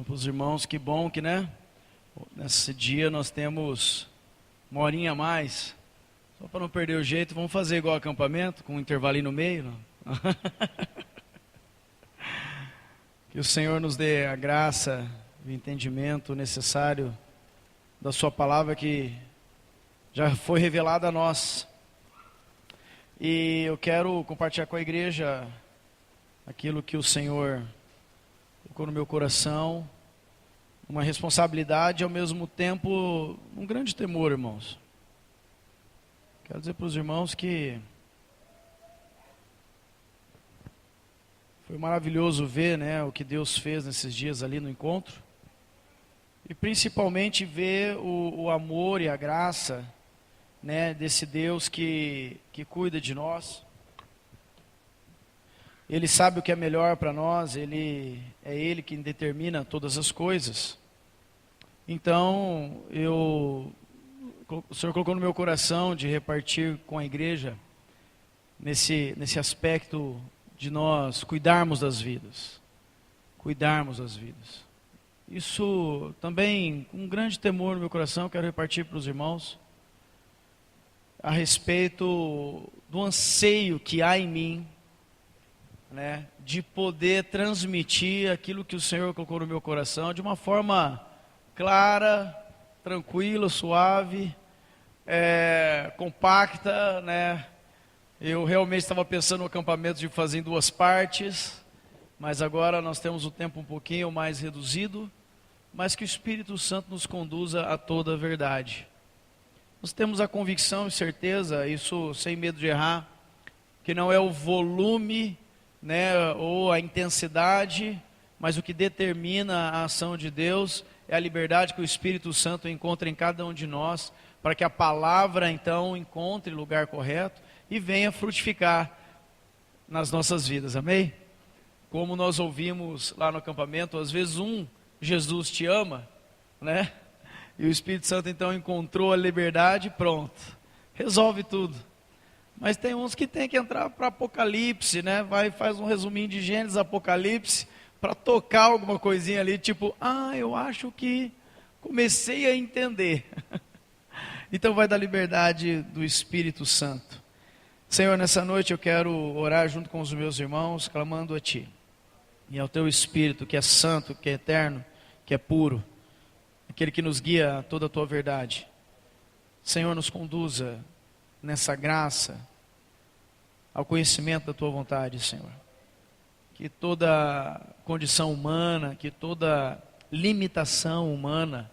Para os irmãos, que bom que, né? Nesse dia nós temos uma horinha a mais. Só para não perder o jeito, vamos fazer igual acampamento, com um intervalinho no meio. Não? Que o Senhor nos dê a graça e o entendimento necessário da sua palavra que já foi revelada a nós. E eu quero compartilhar com a igreja aquilo que o Senhor colocou no meu coração, uma responsabilidade e ao mesmo tempo um grande temor, irmãos. Quero dizer para os irmãos que foi maravilhoso ver, né, o que Deus fez nesses dias ali no encontro. E principalmente ver o amor e a graça, né, desse Deus que cuida de nós. Ele sabe o que é melhor para nós, é Ele quem determina todas as coisas. Então, o Senhor colocou no meu coração de repartir com a igreja nesse aspecto de nós cuidarmos das vidas. Cuidarmos das vidas. Isso também, com um grande temor no meu coração, eu quero repartir para os irmãos a respeito do anseio que há em mim, né, de poder transmitir aquilo que o Senhor colocou no meu coração de uma forma clara, tranquila, suave, compacta, né? Eu realmente estava pensando no acampamento de fazer em 2 partes, mas agora nós temos o tempo um pouquinho mais reduzido, mas que o Espírito Santo nos conduza a toda a verdade. Nós temos a convicção e certeza, isso sem medo de errar, que não é o volume, né, ou a intensidade, mas o que determina a ação de Deus é a liberdade que o Espírito Santo encontra em cada um de nós, para que a palavra então encontre lugar correto e venha frutificar nas nossas vidas, amém? Como nós ouvimos lá no acampamento, às vezes Jesus te ama, né? E o Espírito Santo então encontrou a liberdade e pronto, resolve tudo. Mas tem uns que tem que entrar para Apocalipse, né? Faz um resuminho de Gênesis, Apocalipse, para tocar alguma coisinha ali, tipo, eu acho que comecei a entender. Então vai da liberdade do Espírito Santo. Senhor, nessa noite eu quero orar junto com os meus irmãos, clamando a Ti. E ao Teu Espírito, que é santo, que é eterno, que é puro, aquele que nos guia a toda a Tua verdade. Senhor, nos conduza nessa graça, ao conhecimento da Tua vontade, Senhor. Que toda condição humana, que toda limitação humana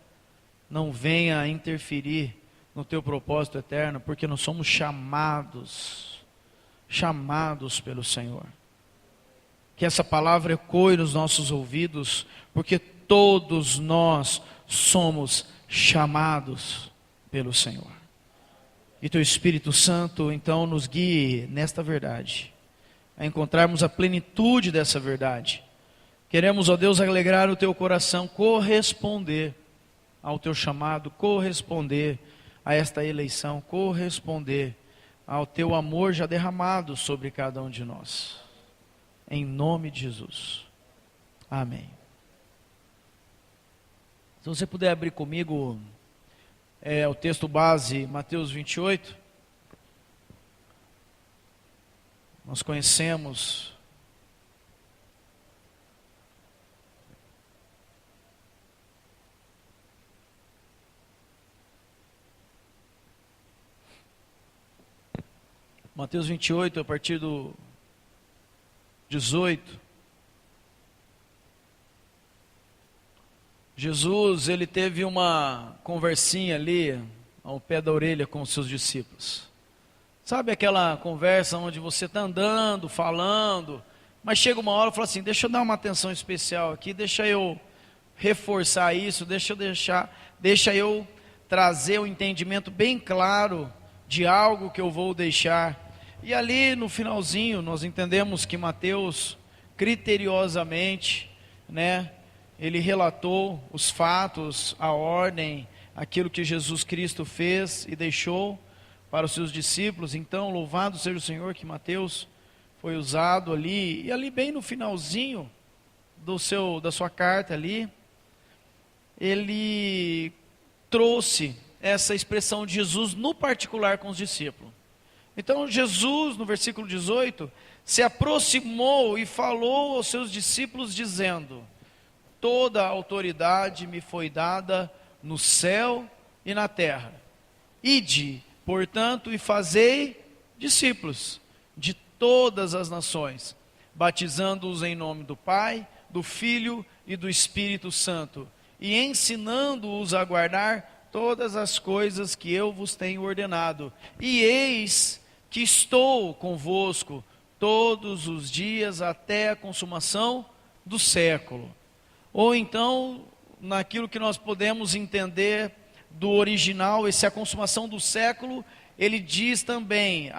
não venha a interferir no Teu propósito eterno, porque nós somos chamados pelo Senhor. Que essa palavra ecoe nos nossos ouvidos, porque todos nós somos chamados pelo Senhor. E Teu Espírito Santo, então, nos guie nesta verdade, a encontrarmos a plenitude dessa verdade. Queremos, ó Deus, alegrar o Teu coração, corresponder ao Teu chamado, corresponder a esta eleição, corresponder ao Teu amor já derramado sobre cada um de nós. Em nome de Jesus. Amém. Se você puder abrir comigo o texto base, Mateus 28. Nós conhecemos Mateus 28, a partir do 18. Jesus, ele teve uma conversinha ali, ao pé da orelha com os seus discípulos. Sabe aquela conversa onde você está andando, falando, mas chega uma hora e fala assim, deixa eu dar uma atenção especial aqui, deixa eu reforçar isso, deixa eu trazer um entendimento bem claro de algo que eu vou deixar. E ali no finalzinho nós entendemos que Mateus criteriosamente, né, ele relatou os fatos, a ordem, aquilo que Jesus Cristo fez e deixou para os seus discípulos. Então, louvado seja o Senhor que Mateus foi usado ali, e ali bem no finalzinho da sua carta ali, ele trouxe essa expressão de Jesus no particular com os discípulos. Então Jesus, no versículo 18, se aproximou e falou aos seus discípulos dizendo: toda a autoridade me foi dada no céu e na terra. Ide, portanto, e fazei discípulos de todas as nações, batizando-os em nome do Pai, do Filho e do Espírito Santo, e ensinando-os a guardar todas as coisas que eu vos tenho ordenado. E eis que estou convosco todos os dias até a consumação do século. Ou então, naquilo que nós podemos entender do original, a consumação do século, ele diz também,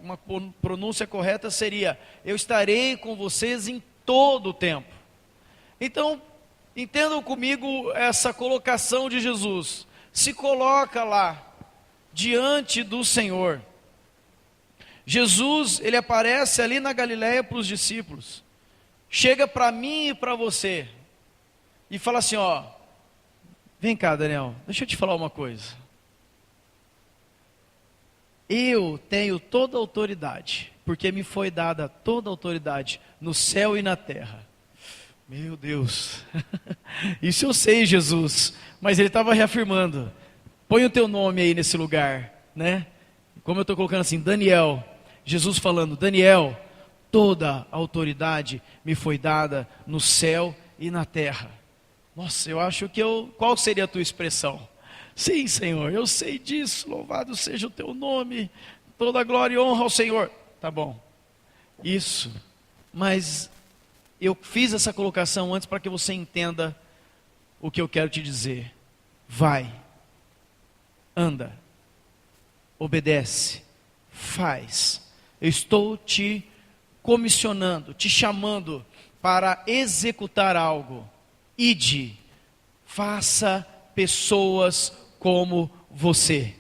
uma pronúncia correta seria: eu estarei com vocês em todo o tempo. Então, entendam comigo essa colocação de Jesus. Se coloca lá, diante do Senhor. Jesus, ele aparece ali na Galileia para os discípulos. Chega para mim e para você e fala assim: ó, vem cá, Daniel, deixa eu te falar uma coisa. Eu tenho toda a autoridade, porque me foi dada toda a autoridade no céu e na terra. Meu Deus, isso eu sei, Jesus, mas ele estava reafirmando: põe o teu nome aí nesse lugar, né? Como eu estou colocando assim, Daniel, Jesus falando: Daniel, toda a autoridade me foi dada no céu e na terra. Nossa, eu acho que qual seria a tua expressão? Sim, Senhor, eu sei disso, louvado seja o teu nome, toda glória e honra ao Senhor. Tá bom, isso, mas eu fiz essa colocação antes para que você entenda o que eu quero te dizer. Vai, anda, obedece, faz. Eu estou te comissionando, te chamando para executar algo. Ide, faça pessoas como você.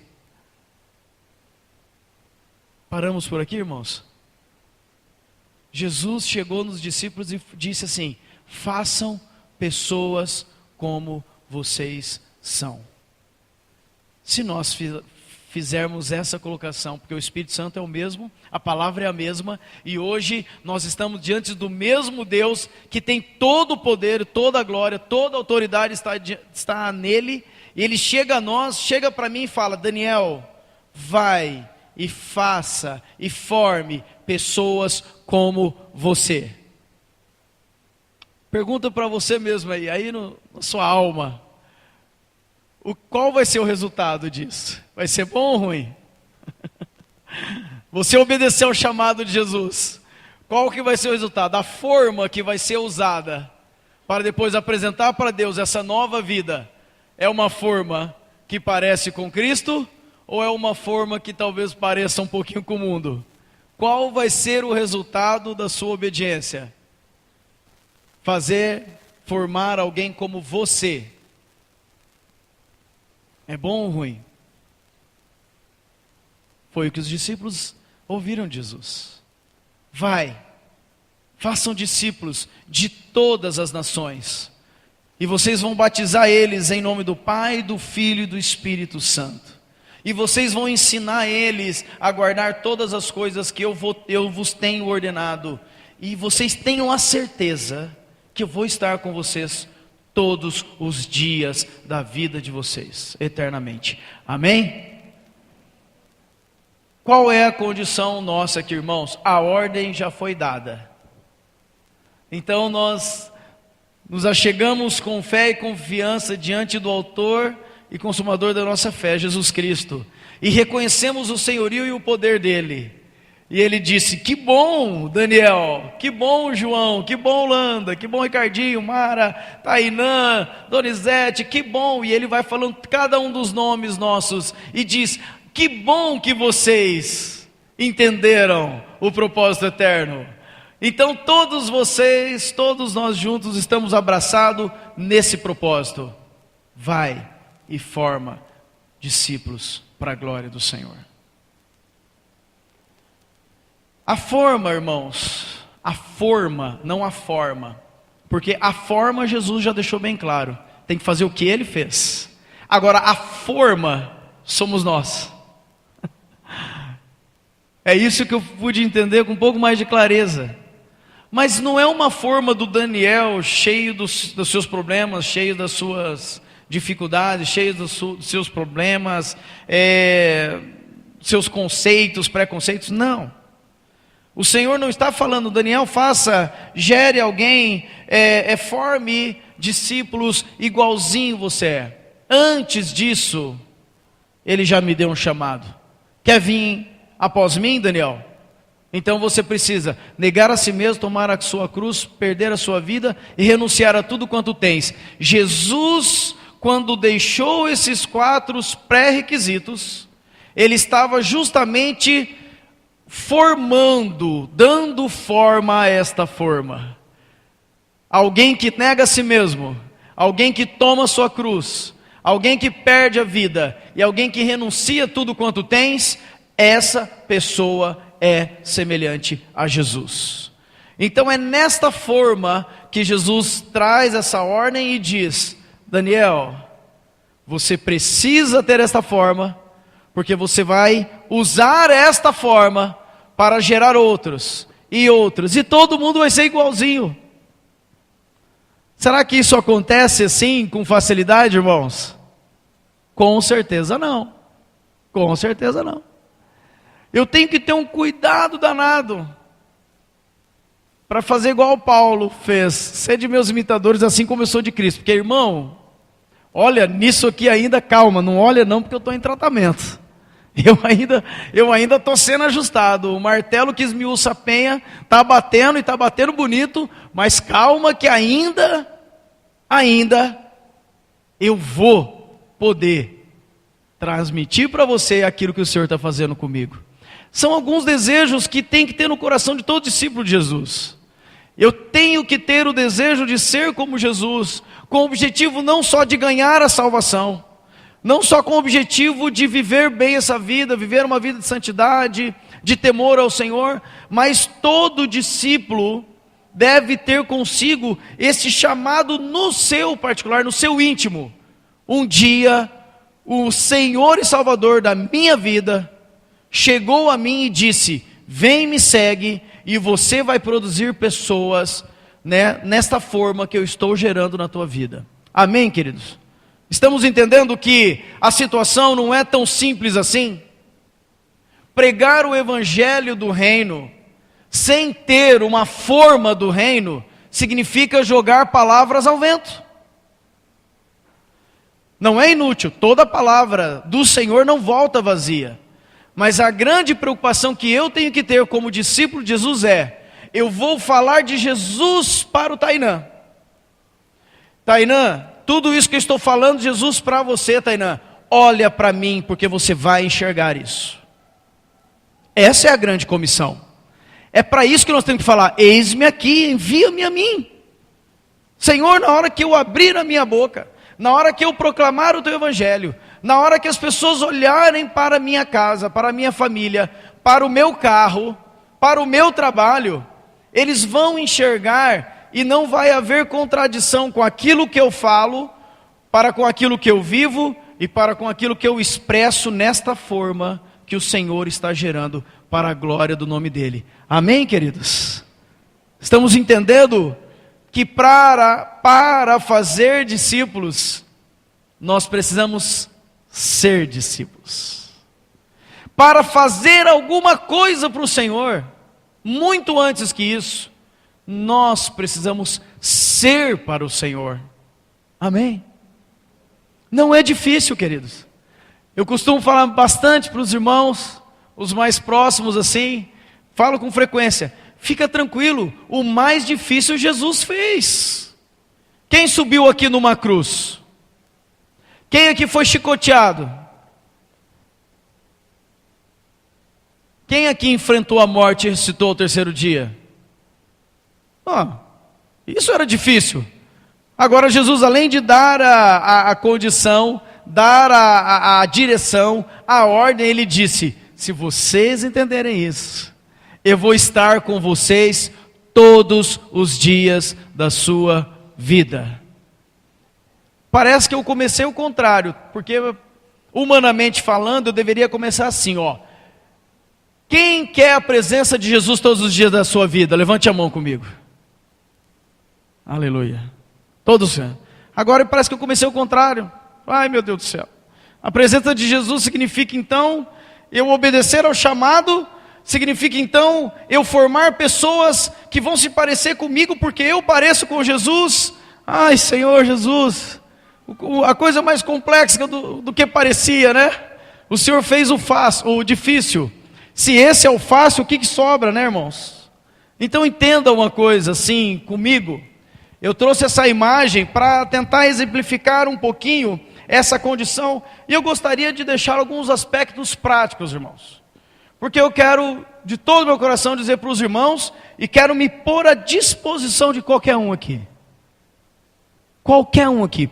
Paramos por aqui, irmãos? Jesus chegou nos discípulos e disse assim: façam pessoas como vocês são. Se nós fizermos essa colocação, porque o Espírito Santo é o mesmo, a palavra é a mesma, e hoje nós estamos diante do mesmo Deus, que tem todo o poder, toda a glória, toda a autoridade está nele, e ele chega a nós, chega para mim e fala: Daniel, vai e faça e forme pessoas como você. Pergunta para você mesmo aí na sua alma: qual vai ser o resultado disso? Vai ser bom ou ruim? Você obedeceu ao chamado de Jesus. Qual que vai ser o resultado? A forma que vai ser usada para depois apresentar para Deus essa nova vida é uma forma que parece com Cristo, ou é uma forma que talvez pareça um pouquinho com o mundo? Qual vai ser o resultado da sua obediência? Formar alguém como você. É bom ou ruim? Foi o que os discípulos ouviram de Jesus. Vai, façam discípulos de todas as nações, e vocês vão batizar eles em nome do Pai, do Filho e do Espírito Santo. E vocês vão ensinar eles a guardar todas as coisas que eu vos tenho ordenado. E vocês tenham a certeza que eu vou estar com vocês todos os dias da vida de vocês, eternamente. Amém? Qual é a condição nossa aqui, irmãos? A ordem já foi dada. Então nós nos achegamos com fé e confiança diante do autor e consumador da nossa fé, Jesus Cristo, e reconhecemos o senhorio e o poder dele. E ele disse: que bom, Daniel, que bom, João, que bom, Landa, que bom, Ricardinho, Mara, Tainã, Donizete, que bom. E ele vai falando cada um dos nomes nossos e diz: que bom que vocês entenderam o propósito eterno. Então todos vocês, todos nós juntos estamos abraçados nesse propósito. Vai e forma discípulos para a glória do Senhor. A forma, irmãos, a forma, não a forma. Porque a forma Jesus já deixou bem claro. Tem que fazer o que ele fez. Agora a forma somos nós. É isso que eu pude entender com um pouco mais de clareza. Mas não é uma forma do Daniel cheio dos seus problemas, cheio das suas dificuldades, cheio dos seus problemas, seus conceitos, preconceitos. Não. O Senhor não está falando, Daniel, gere alguém, forme discípulos igualzinho você é. Antes disso, Ele já me deu um chamado. Quer vir após mim, Daniel? Então você precisa negar a si mesmo, tomar a sua cruz, perder a sua vida e renunciar a tudo quanto tens. Jesus, quando deixou esses 4 pré-requisitos, Ele estava justamente formando, dando forma a esta forma. Alguém que nega a si mesmo, alguém que toma a sua cruz, alguém que perde a vida e alguém que renuncia tudo quanto tens, essa pessoa é semelhante a Jesus. Então é nesta forma que Jesus traz essa ordem e diz: Daniel, você precisa ter esta forma, porque você vai usar esta forma para gerar outros, e todo mundo vai ser igualzinho. Será que isso acontece assim, com facilidade, irmãos? Com certeza não. Com certeza não. Eu tenho que ter um cuidado danado, para fazer igual o Paulo fez, ser de meus imitadores assim como eu sou de Cristo. Porque, irmão, olha, nisso aqui ainda, calma, não olha não, porque eu estou em tratamento. Eu ainda estou sendo ajustado. O martelo que esmiuça a penha está batendo e está batendo bonito, mas calma que ainda eu vou poder transmitir para você aquilo que o Senhor está fazendo comigo. São alguns desejos que tem que ter no coração de todo discípulo de Jesus. Eu tenho que ter o desejo de ser como Jesus, com o objetivo não só de ganhar a salvação, não só com o objetivo de viver bem essa vida, viver uma vida de santidade, de temor ao Senhor, mas todo discípulo deve ter consigo esse chamado no seu particular, no seu íntimo. Um dia, o Senhor e Salvador da minha vida chegou a mim e disse: vem, me segue, e você vai produzir pessoas, né, nesta forma que eu estou gerando na tua vida. Amém, queridos? Estamos entendendo que a situação não é tão simples assim? Pregar o evangelho do reino, sem ter uma forma do reino, significa jogar palavras ao vento. Não é inútil, toda palavra do Senhor não volta vazia. Mas a grande preocupação que eu tenho que ter como discípulo de Jesus eu vou falar de Jesus para o Tainã. Tainã, tudo isso que eu estou falando de Jesus para você, Tainã, olha para mim, porque você vai enxergar isso. Essa é a grande comissão. É para isso que nós temos que falar: eis-me aqui, envia-me a mim. Senhor, na hora que eu abrir a minha boca, na hora que eu proclamar o teu evangelho, na hora que as pessoas olharem para a minha casa, para a minha família, para o meu carro, para o meu trabalho, eles vão enxergar e não vai haver contradição com aquilo que eu falo, para com aquilo que eu vivo e para com aquilo que eu expresso nesta forma que o Senhor está gerando para a glória do nome dEle. Amém, queridos? Estamos entendendo que para fazer discípulos, nós precisamos ser discípulos. Para fazer alguma coisa para o Senhor, muito antes que isso, nós precisamos ser para o Senhor. Amém? Não é difícil, queridos. Eu costumo falar bastante para os irmãos, os mais próximos assim, falo com frequência: fica tranquilo, o mais difícil Jesus fez. Quem subiu aqui numa cruz? Quem aqui foi chicoteado? Quem aqui enfrentou a morte e ressuscitou ao terceiro dia? Isso era difícil. Agora Jesus, além de dar a condição, dar a direção, a ordem, Ele disse: se vocês entenderem isso, eu vou estar com vocês todos os dias da sua vida. Parece que eu comecei o contrário, porque humanamente falando eu deveria começar assim, ó. Quem quer a presença de Jesus todos os dias da sua vida? Levante a mão comigo. Aleluia. Todos. Agora parece que eu comecei o contrário. Ai, meu Deus do céu. A presença de Jesus significa então eu obedecer ao chamado, significa então eu formar pessoas que vão se parecer comigo porque eu pareço com Jesus. Ai, Senhor Jesus, a coisa mais complexa do que parecia, né? O Senhor fez o fácil, o difícil. Se esse é o fácil, o que sobra, né, irmãos? Então entenda uma coisa assim comigo. Eu trouxe essa imagem para tentar exemplificar um pouquinho essa condição, e eu gostaria de deixar alguns aspectos práticos, irmãos, porque eu quero de todo o meu coração dizer para os irmãos, e quero me pôr à disposição de qualquer um aqui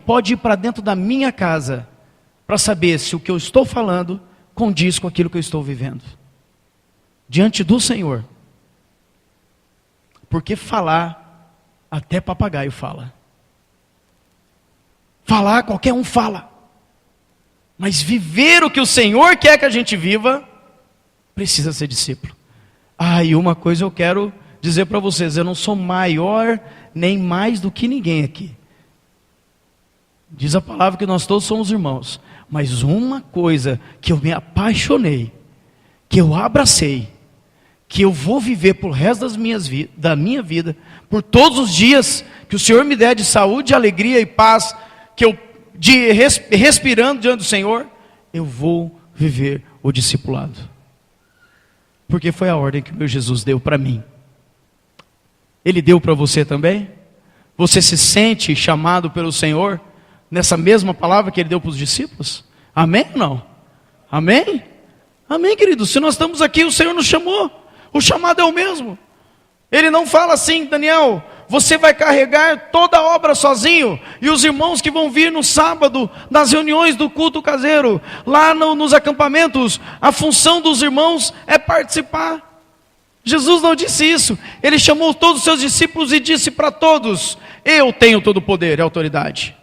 pode ir para dentro da minha casa, para saber se o que eu estou falando condiz com aquilo que eu estou vivendo, diante do Senhor, porque falar, até papagaio fala. Falar, qualquer um fala. Mas viver o que o Senhor quer que a gente viva, precisa ser discípulo. E uma coisa eu quero dizer para vocês, eu não sou maior nem mais do que ninguém aqui. Diz a palavra que nós todos somos irmãos. Mas uma coisa que eu me apaixonei, que eu abracei, que eu vou viver por resto da minha vida, por todos os dias que o Senhor me der de saúde, alegria e paz, que eu, respirando diante do Senhor, eu vou viver o discipulado. Porque foi a ordem que o meu Jesus deu para mim. Ele deu para você também? Você se sente chamado pelo Senhor, nessa mesma palavra que Ele deu para os discípulos? Amém ou não? Amém? Amém, queridos. Se nós estamos aqui, o Senhor nos chamou. O chamado é o mesmo. Ele não fala assim, Daniel, você vai carregar toda a obra sozinho, e os irmãos que vão vir no sábado, nas reuniões do culto caseiro, lá nos acampamentos, a função dos irmãos é participar. Jesus não disse isso. Ele chamou todos os seus discípulos e disse para todos, eu tenho todo o poder e autoridade,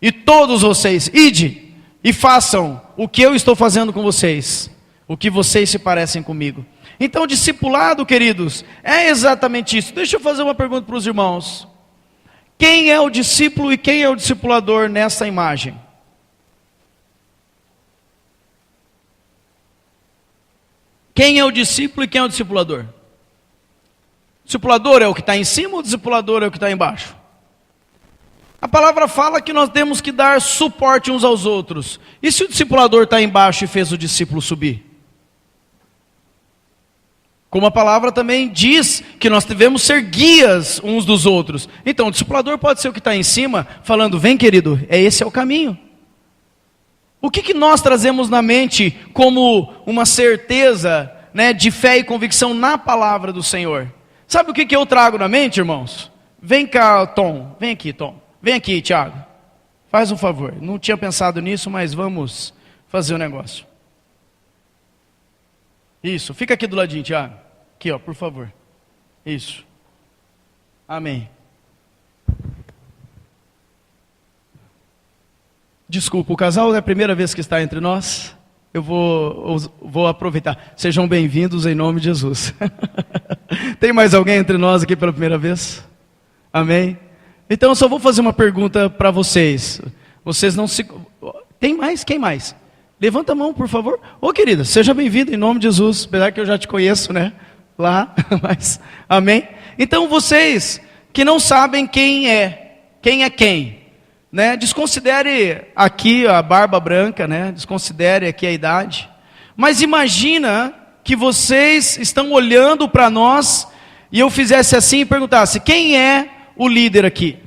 e todos vocês, ide e façam o que eu estou fazendo com vocês, o que vocês se parecem comigo. Então, discipulado, queridos, é exatamente isso. Deixa eu fazer uma pergunta para os irmãos. Quem é o discípulo e quem é o discipulador nessa imagem? Quem é o discípulo e quem é o discipulador? O discipulador é o que está em cima ou o discipulador é o que está embaixo? A palavra fala que nós temos que dar suporte uns aos outros. E se o discipulador está embaixo e fez o discípulo subir? Como a palavra também diz que nós devemos ser guias uns dos outros. Então o discipulador pode ser o que está em cima, falando, vem querido, esse é o caminho. O que nós trazemos na mente como uma certeza, né, de fé e convicção na palavra do Senhor? Sabe o que eu trago na mente, irmãos? Vem cá, Tom, vem aqui, Tom. Vem aqui, Tiago. Faz um favor, não tinha pensado nisso, mas vamos fazer um negócio. Isso, fica aqui do ladinho, Tiago. Aqui, ó, por favor. Isso. Amém. Desculpa, o casal é a primeira vez que está entre nós. Eu vou aproveitar. Sejam bem-vindos em nome de Jesus. Tem mais alguém entre nós aqui pela primeira vez? Amém? Então eu só vou fazer uma pergunta para vocês. Vocês não se... Tem mais? Quem mais? Levanta a mão, por favor. Ô querida, seja bem-vindo em nome de Jesus. Apesar que eu já te conheço, né? Lá, mas... Amém? Então vocês que não sabem quem é quem, né? Desconsidere aqui a barba branca, né? Desconsidere aqui a idade. Mas imagina que vocês estão olhando para nós e eu fizesse assim e perguntasse, quem é o líder aqui?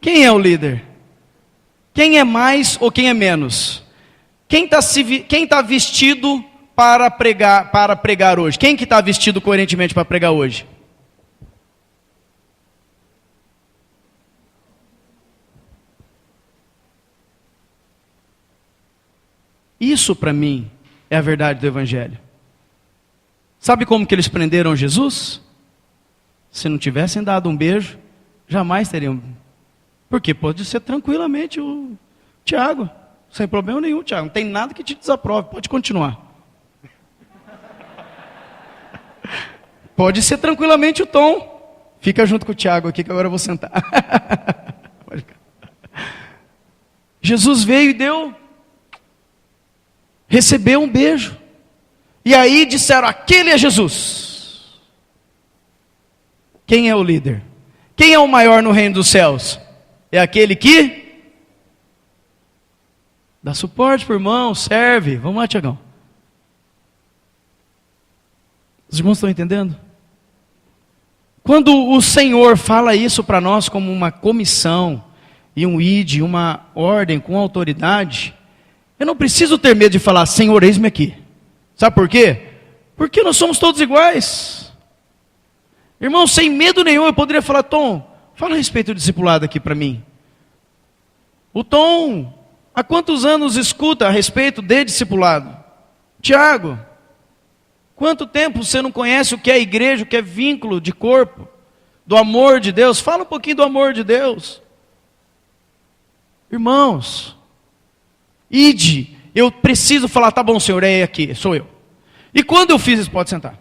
Quem é o líder? Quem é mais ou quem é menos? Quem está vestido para pregar hoje? Quem que está vestido coerentemente para pregar hoje? Isso para mim é a verdade do Evangelho. Sabe como que eles prenderam Jesus? Se não tivessem dado um beijo, jamais teriam. Porque pode ser tranquilamente o Tiago, sem problema nenhum, Tiago. Não tem nada que te desaprove, pode continuar. Pode ser tranquilamente o Tom. Fica junto com o Tiago aqui que agora eu vou sentar. Jesus veio e recebeu um beijo. E aí disseram, aquele é Jesus. Quem é o líder? Quem é o maior no reino dos céus? É aquele que dá suporte para o irmão, serve. Vamos lá, Tiagão. Os irmãos estão entendendo? Quando o Senhor fala isso para nós como uma comissão, e um ide, uma ordem com autoridade, eu não preciso ter medo de falar, Senhor, eis-me aqui. Sabe por quê? Porque nós somos todos iguais. Irmão, sem medo nenhum, eu poderia falar, Tom, fala a respeito do discipulado aqui para mim. O Tom, há quantos anos escuta a respeito de discipulado? Tiago, quanto tempo você não conhece o que é igreja, o que é vínculo de corpo, do amor de Deus? Fala um pouquinho do amor de Deus. Irmãos, ide, eu preciso falar, tá bom, Senhor, é aqui, sou eu. E quando eu fiz isso, pode sentar.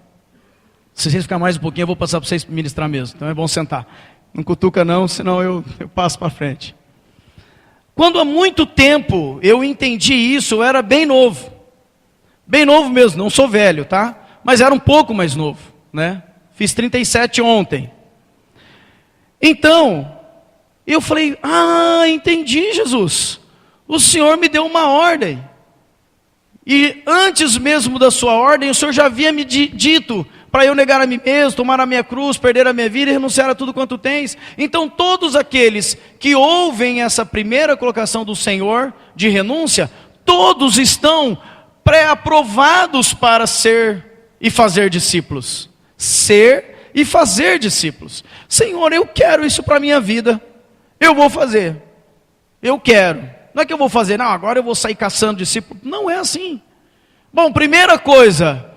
Se vocês ficarem mais um pouquinho, eu vou passar para vocês ministrar mesmo, então é bom sentar. Não cutuca não, senão eu passo para frente. Quando há muito tempo eu entendi isso, eu era bem novo mesmo, não sou velho, tá? Mas era um pouco mais novo, né? Fiz 37 ontem. Então, eu falei, entendi, Jesus. O Senhor me deu uma ordem. E antes mesmo da sua ordem, o Senhor já havia me dito para eu negar a mim mesmo, tomar a minha cruz, perder a minha vida e renunciar a tudo quanto tens. Então todos aqueles que ouvem essa primeira colocação do Senhor de renúncia, todos estão pré-aprovados para ser e fazer discípulos. Ser e fazer discípulos. Senhor, eu quero isso para a minha vida. Eu vou fazer. Eu quero. Não é que eu vou fazer, não, agora eu vou sair caçando discípulos. Não é assim. Bom, primeira coisa,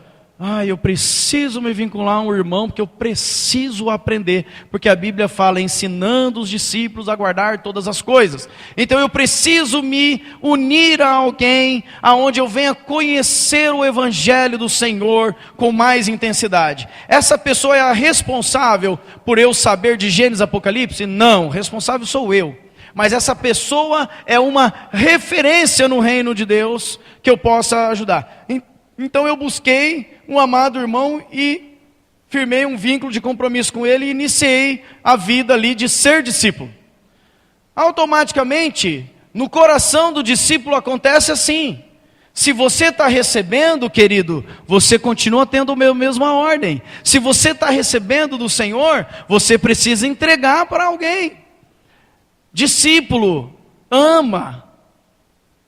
eu preciso me vincular a um irmão, porque eu preciso aprender. Porque a Bíblia fala, ensinando os discípulos a guardar todas as coisas. Então eu preciso me unir a alguém, aonde eu venha conhecer o Evangelho do Senhor com mais intensidade. Essa pessoa é a responsável por eu saber de Gênesis e Apocalipse? Não, responsável sou eu. Mas essa pessoa é uma referência no reino de Deus que eu possa ajudar. Então eu busquei um amado irmão e firmei um vínculo de compromisso com ele e iniciei a vida ali de ser discípulo. Automaticamente, no coração do discípulo acontece assim. Se você está recebendo, querido, você continua tendo a mesma ordem. Se você está recebendo do Senhor, você precisa entregar para alguém. Discípulo ama,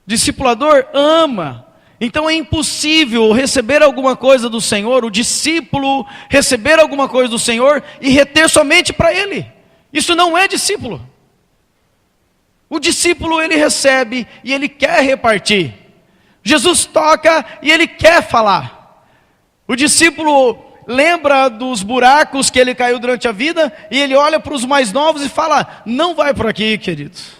discipulador ama. Então é impossível receber alguma coisa do Senhor, o discípulo receber alguma coisa do Senhor e reter somente para ele. Isso não é discípulo. O discípulo ele recebe e ele quer repartir. Jesus toca e ele quer falar. O discípulo lembra dos buracos que ele caiu durante a vida, e ele olha para os mais novos e fala, não vai por aqui, queridos.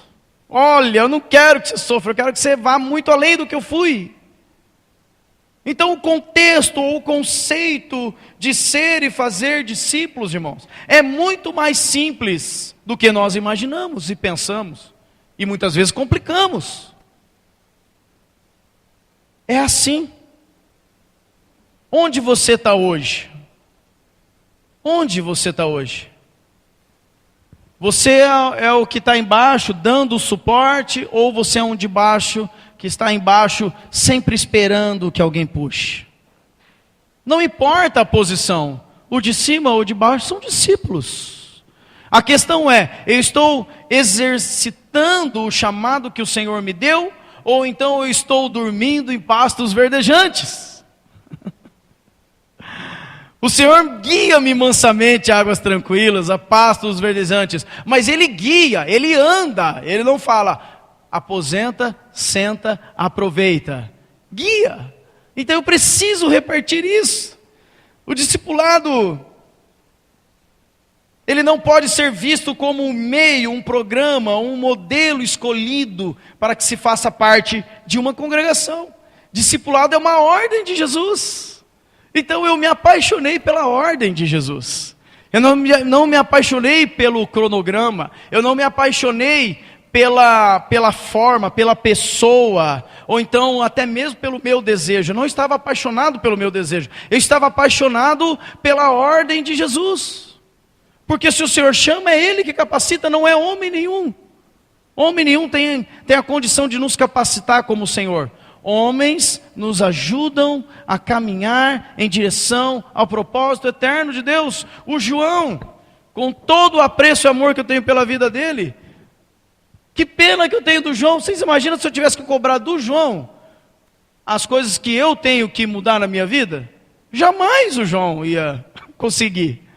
Olha, eu não quero que você sofra, eu quero que você vá muito além do que eu fui. Então o contexto, ou o conceito de ser e fazer discípulos, irmãos, é muito mais simples do que nós imaginamos e pensamos, e muitas vezes complicamos. É assim. Onde você está hoje? Onde você está hoje? Você é o que está embaixo dando suporte, ou você é um de baixo que está embaixo sempre esperando que alguém puxe? Não importa a posição, o de cima ou de baixo são discípulos. A questão é, eu estou exercitando o chamado que o Senhor me deu, ou então eu estou dormindo em pastos verdejantes? O Senhor guia-me mansamente a águas tranquilas, a pastos verdejantes. Mas Ele guia, Ele anda. Ele não fala, aposenta, senta, aproveita. guia. Então eu preciso repartir isso. O discipulado, ele não pode ser visto como um meio, um programa, um modelo escolhido para que se faça parte de uma congregação. Discipulado é uma ordem de Jesus. Então eu me apaixonei pela ordem de Jesus. Eu não me apaixonei pelo cronograma, eu não me apaixonei pela forma, pela pessoa, ou então até mesmo pelo meu desejo. Eu não estava apaixonado pelo meu desejo, eu estava apaixonado pela ordem de Jesus. Porque se o Senhor chama, é Ele que capacita, não é homem nenhum. Homem nenhum tem a condição de nos capacitar como o Senhor. Homens nos ajudam a caminhar em direção ao propósito eterno de Deus. O João, com todo o apreço e amor que eu tenho pela vida dele, que pena que eu tenho do João. Vocês imaginam se eu tivesse que cobrar do João as coisas que eu tenho que mudar na minha vida? Jamais o João ia conseguir.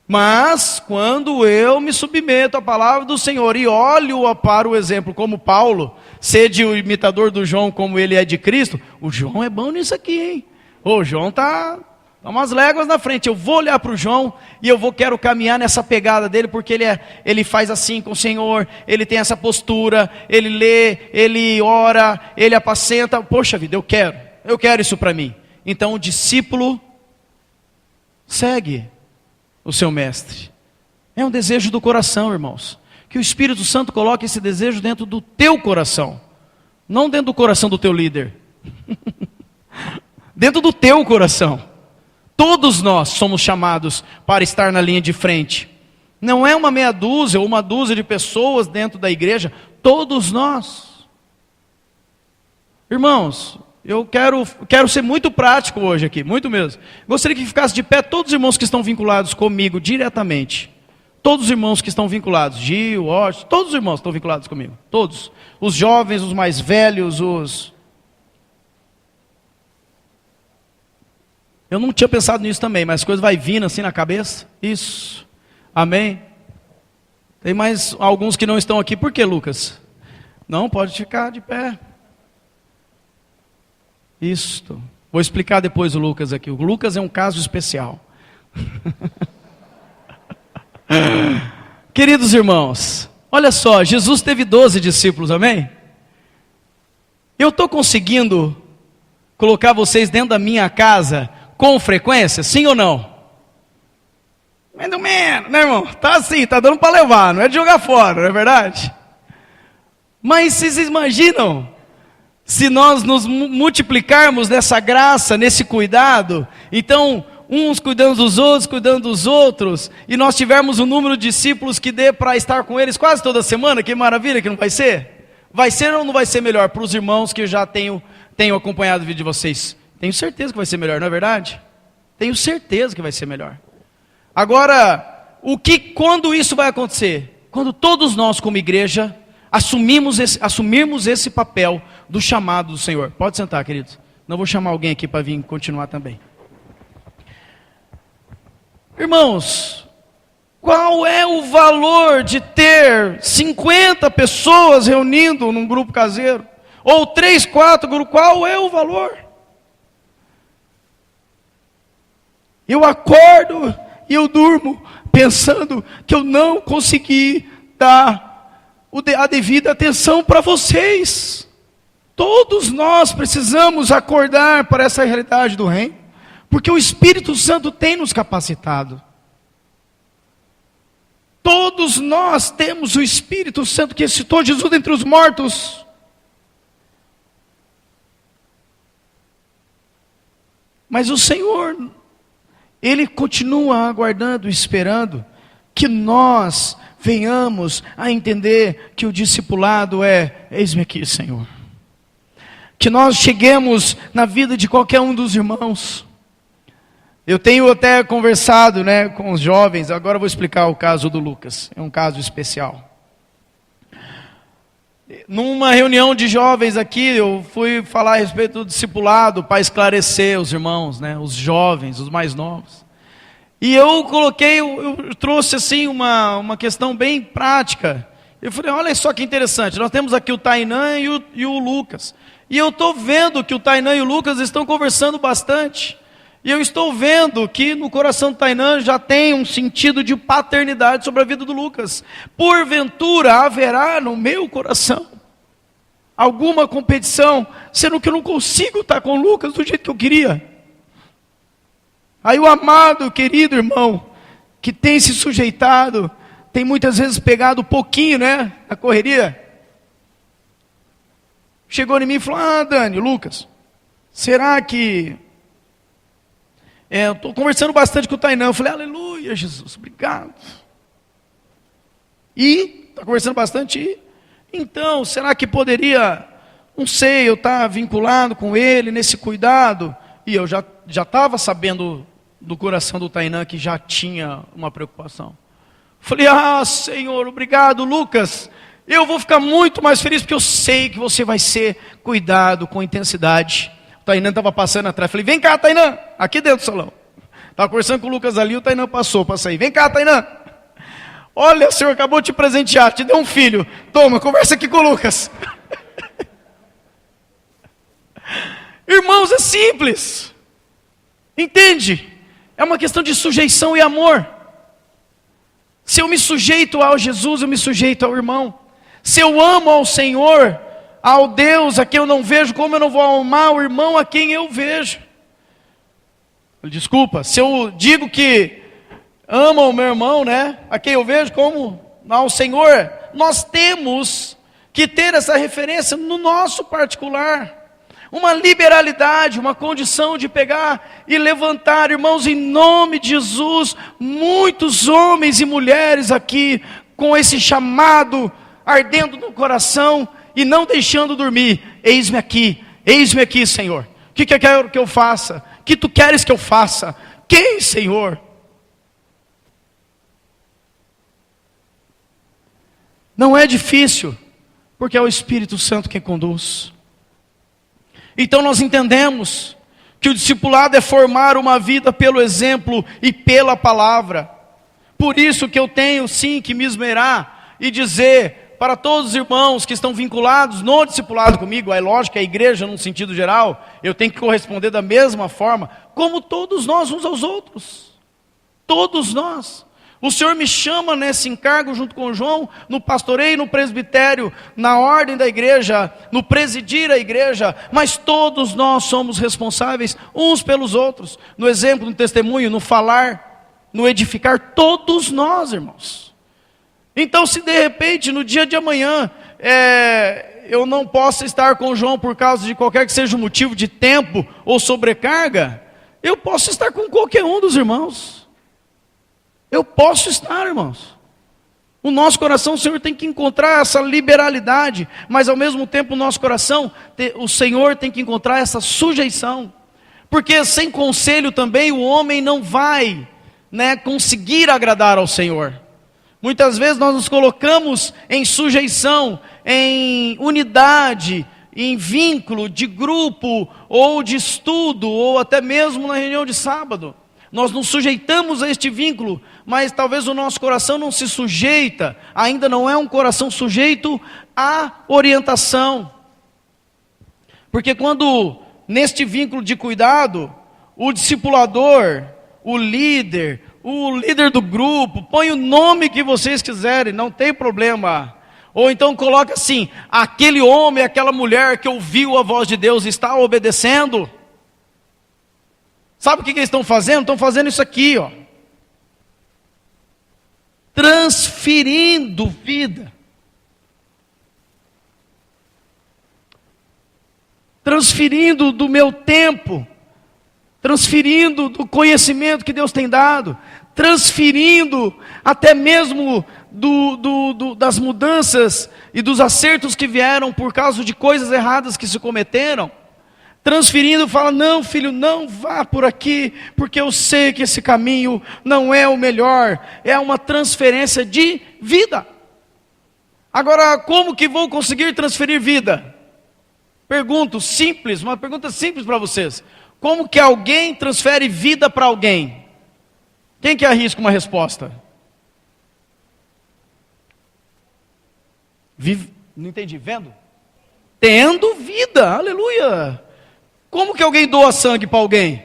Mas quando eu me submeto à palavra do Senhor e olho para o exemplo como Paulo, sede o imitador do João como ele é de Cristo, o João é bom nisso aqui, hein? O João está umas léguas na frente. Eu vou olhar para o João e quero caminhar nessa pegada dele, porque ele faz assim com o Senhor, ele tem essa postura, ele lê, ele ora, ele apacenta. Poxa vida, eu quero isso para mim. Então o discípulo segue o seu mestre. É um desejo do coração, irmãos. Que o Espírito Santo coloque esse desejo dentro do teu coração. Não dentro do coração do teu líder. Dentro do teu coração. Todos nós somos chamados para estar na linha de frente. Não é uma meia dúzia ou uma dúzia de pessoas dentro da igreja. Todos nós. Irmãos, eu quero ser muito prático hoje aqui, muito mesmo. Gostaria que ficasse de pé todos os irmãos que estão vinculados comigo diretamente. Todos os irmãos que estão vinculados, Gil, Orson, todos os irmãos estão vinculados comigo. Todos. Os jovens, os mais velhos, Eu não tinha pensado nisso também, mas as coisas vai vindo assim na cabeça. Isso. Amém? Tem mais alguns que não estão aqui. Por que, Lucas? Não, pode ficar de pé. Isto. Vou explicar depois o Lucas aqui. O Lucas é um caso especial. Queridos irmãos, olha só, Jesus teve 12 discípulos, amém? Eu estou conseguindo colocar vocês dentro da minha casa com frequência, sim ou não? Mais ou menos, né, irmão? Tá assim, tá dando para levar, não é de jogar fora, não é verdade? Mas vocês imaginam se nós nos multiplicarmos nessa graça, nesse cuidado? Então, uns cuidando dos outros, e nós tivermos um número de discípulos que dê para estar com eles quase toda semana, que maravilha que não vai ser? Vai ser ou não vai ser melhor para os irmãos que eu já tenho acompanhado o vídeo de vocês? Tenho certeza que vai ser melhor, não é verdade? Tenho certeza que vai ser melhor. Agora, quando isso vai acontecer? Quando todos nós como igreja assumirmos esse papel do chamado do Senhor. Pode sentar, queridos. Não vou chamar alguém aqui para vir continuar também. Irmãos, qual é o valor de ter 50 pessoas reunindo num grupo caseiro? Ou 3, 4 grupos, qual é o valor? Eu acordo e eu durmo pensando que eu não consegui dar a devida atenção para vocês. Todos nós precisamos acordar para essa realidade do reino, porque o Espírito Santo tem nos capacitado. Todos nós temos o Espírito Santo que ressuscitou Jesus dentre os mortos. Mas o Senhor, Ele continua aguardando, esperando que nós venhamos a entender que o discipulado eis-me aqui, Senhor. Que nós cheguemos na vida de qualquer um dos irmãos. Eu tenho até conversado, com os jovens, agora eu vou explicar o caso do Lucas, é um caso especial. Numa reunião de jovens aqui, eu fui falar a respeito do discipulado, para esclarecer os irmãos, os jovens, os mais novos. E eu trouxe assim uma questão bem prática. Eu falei, olha só que interessante, nós temos aqui o Tainan e o Lucas. E eu estou vendo que o Tainan e o Lucas estão conversando bastante. E eu estou vendo que no coração do Tainan já tem um sentido de paternidade sobre a vida do Lucas. Porventura haverá no meu coração alguma competição, sendo que eu não consigo estar com o Lucas do jeito que eu queria. Aí o amado, querido irmão, que tem se sujeitado, tem muitas vezes pegado um pouquinho, né, na correria, chegou em mim e falou: Dani, Lucas, será que... eu estou conversando bastante com o Tainan. Eu falei: aleluia, Jesus, obrigado. E, está conversando bastante, e então, será que poderia, não sei, eu estar vinculado com ele nesse cuidado? E eu já estava sabendo do coração do Tainan que já tinha uma preocupação. Falei: Senhor, obrigado, Lucas. Eu vou ficar muito mais feliz porque eu sei que você vai ser cuidado com intensidade. O Tainan estava passando atrás. Falei: vem cá, Tainan, aqui dentro do salão. Estava conversando com o Lucas ali, o Tainan passou para sair. Vem cá, Tainan. Olha, o Senhor acabou de te presentear, te deu um filho. Toma, conversa aqui com o Lucas. Irmãos, é simples. Entende? É uma questão de sujeição e amor. Se eu me sujeito ao Jesus, eu me sujeito ao irmão. Se eu amo ao Senhor, ao Deus a quem eu não vejo, como eu não vou amar o irmão a quem eu vejo? Desculpa, se eu digo que amo o meu irmão, né, a quem eu vejo, como ao Senhor, nós temos que ter essa referência no nosso particular. Uma liberalidade, uma condição de pegar e levantar, irmãos, em nome de Jesus, muitos homens e mulheres aqui, com esse chamado ardendo no coração e não deixando dormir. Eis-me aqui, Senhor. O que quer que eu faça? O que tu queres que eu faça? Quem, Senhor? Não é difícil, porque é o Espírito Santo quem conduz. Então nós entendemos que o discipulado é formar uma vida pelo exemplo e pela palavra. Por isso que eu tenho sim que me esmerar e dizer para todos os irmãos que estão vinculados no discipulado comigo, é lógico que a igreja num sentido geral, eu tenho que corresponder da mesma forma, como todos nós uns aos outros. Todos nós. O Senhor me chama nesse encargo junto com o João, no pastoreio, no presbitério, na ordem da igreja, no presidir a igreja, mas todos nós somos responsáveis uns pelos outros, no exemplo, no testemunho, no falar, no edificar, todos nós, irmãos. Então, se de repente, no dia de amanhã, eu não posso estar com o João por causa de qualquer que seja o motivo de tempo ou sobrecarga, eu posso estar com qualquer um dos irmãos. Eu posso estar, irmãos. O nosso coração, o Senhor tem que encontrar essa liberalidade, mas ao mesmo tempo o nosso coração, o Senhor tem que encontrar essa sujeição. Porque sem conselho também o homem não vai, conseguir agradar ao Senhor. Muitas vezes nós nos colocamos em sujeição, em unidade, em vínculo de grupo, ou de estudo, ou até mesmo na reunião de sábado. Nós nos sujeitamos a este vínculo, mas talvez o nosso coração não se sujeita, ainda não é um coração sujeito à orientação. Porque quando, neste vínculo de cuidado, o discipulador, o líder do grupo, põe o nome que vocês quiserem, não tem problema. Ou então coloca assim: aquele homem, aquela mulher que ouviu a voz de Deus está obedecendo. Sabe o que eles estão fazendo? Estão fazendo isso aqui, ó. Transferindo vida. Transferindo do meu tempo. Transferindo do conhecimento que Deus tem dado. Transferindo até mesmo das mudanças e dos acertos que vieram por causa de coisas erradas que se cometeram. Transferindo, fala: não, filho, não vá por aqui, porque eu sei que esse caminho não é o melhor. É uma transferência de vida. Agora, como que vou conseguir transferir vida? Pergunto simples, uma pergunta simples para vocês. Como que alguém transfere vida para alguém? Quem que arrisca uma resposta? Não entendi, vendo? tendo vida, aleluia. Como que alguém doa sangue para alguém?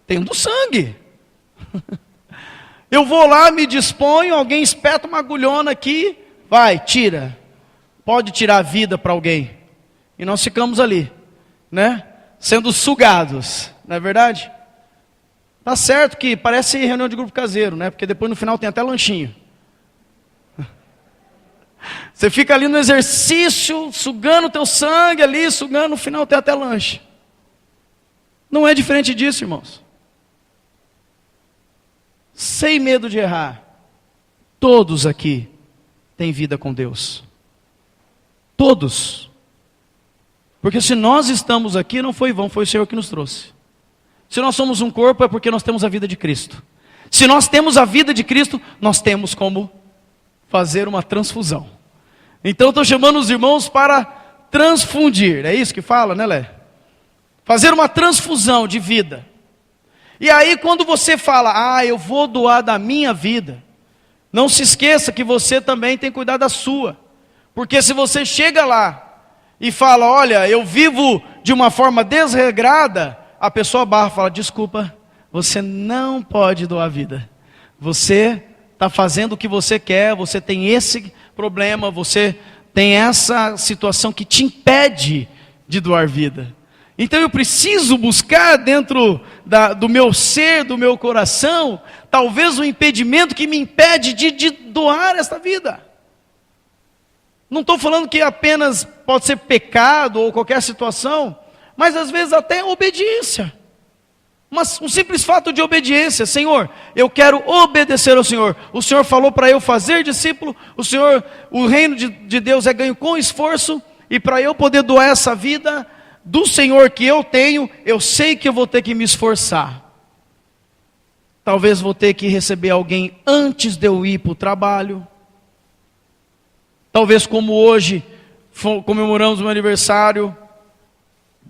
Tendo sangue. Eu vou lá, me disponho, alguém espeta uma agulhona aqui, vai, tira. Pode tirar a vida para alguém. E nós ficamos ali, né? Sendo sugados, não é verdade? Tá certo que parece reunião de grupo caseiro, né? Porque depois no final tem até lanchinho. Você fica ali no exercício, sugando o teu sangue ali, sugando, no final tem até lanche. Não é diferente disso, irmãos. Sem medo de errar, todos aqui têm vida com Deus. Todos. Porque se nós estamos aqui, não foi vão, foi o Senhor que nos trouxe. Se nós somos um corpo, é porque nós temos a vida de Cristo. Se nós temos a vida de Cristo, nós temos como fazer uma transfusão. Então estou chamando os irmãos para transfundir. É isso que fala, né, Lé? Fazer uma transfusão de vida. E aí quando você fala, eu vou doar da minha vida, não se esqueça que você também tem que cuidar da sua. Porque se você chega lá e fala, olha, eu vivo de uma forma desregrada, a pessoa barra e fala, desculpa, você não pode doar a vida. Você está fazendo o que você quer, você tem esse problema, você tem essa situação que te impede de doar vida. Então eu preciso buscar dentro do meu ser, do meu coração, talvez um impedimento que me impede de doar esta vida. Não estou falando que apenas pode ser pecado ou qualquer situação, mas às vezes até obediência. Mas um simples fato de obediência. Senhor, eu quero obedecer ao Senhor. O Senhor falou para eu fazer discípulo. O reino de Deus é ganho com esforço. E para eu poder doar essa vida do Senhor que eu tenho, eu sei que eu vou ter que me esforçar. Talvez vou ter que receber alguém antes de eu ir para o trabalho. Talvez como hoje comemoramos o meu aniversário,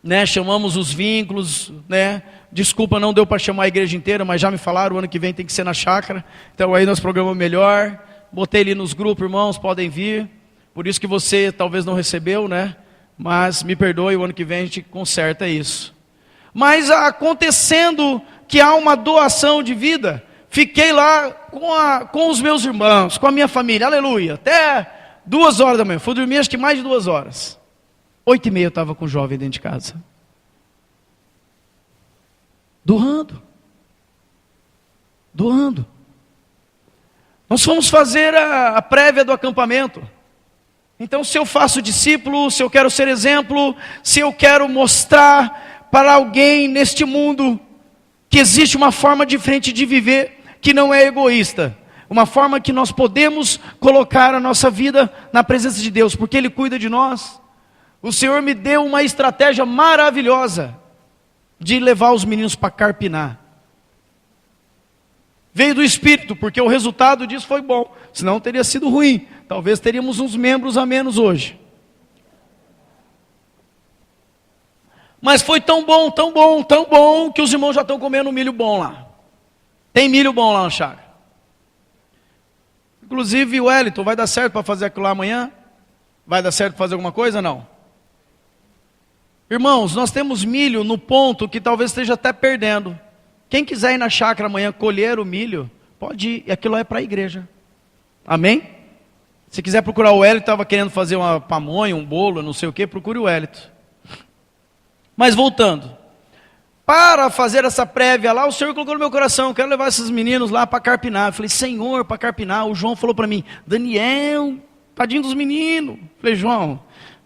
né, chamamos os vínculos, né? Desculpa, não deu para chamar a igreja inteira, mas já me falaram, o ano que vem tem que ser na chácara. Então aí nós programamos melhor. Botei ali nos grupos, irmãos, podem vir. Por isso que você talvez não recebeu, né? Mas me perdoe, o ano que vem a gente conserta isso. Mas acontecendo que há uma doação de vida, fiquei lá com os meus irmãos, com a minha família, aleluia, até 2 horas da manhã. Fui dormir acho que mais de 2 horas. 8h30 eu estava com o jovem dentro de casa. Doando. Nós fomos fazer a prévia do acampamento. Então se eu faço discípulo, se eu quero ser exemplo, se eu quero mostrar para alguém neste mundo que existe uma forma diferente de viver, que não é egoísta. Uma forma que nós podemos colocar a nossa vida na presença de Deus, porque Ele cuida de nós. O Senhor me deu uma estratégia maravilhosa de levar os meninos para carpinar. Veio do Espírito, porque o resultado disso foi bom, senão teria sido ruim. Talvez teríamos uns membros a menos hoje. Mas foi tão bom, que os irmãos já estão comendo milho bom lá. Tem milho bom lá na chácara. Inclusive o Wellington, vai dar certo para fazer aquilo lá amanhã? Vai dar certo para fazer alguma coisa? Não. Irmãos, nós temos milho no ponto que talvez esteja até perdendo. Quem quiser ir na chácara amanhã colher o milho, pode ir, e aquilo lá é para a igreja. Amém? Se quiser procurar o Wellington, estava querendo fazer uma pamonha, um bolo, não sei o que, procure o Wellington. Mas voltando, para fazer essa prévia lá, o Senhor colocou no meu coração, quero levar esses meninos lá para carpinar. Eu falei, Senhor, para carpinar. O João falou para mim, Daniel, tadinho dos meninos. Eu falei, João,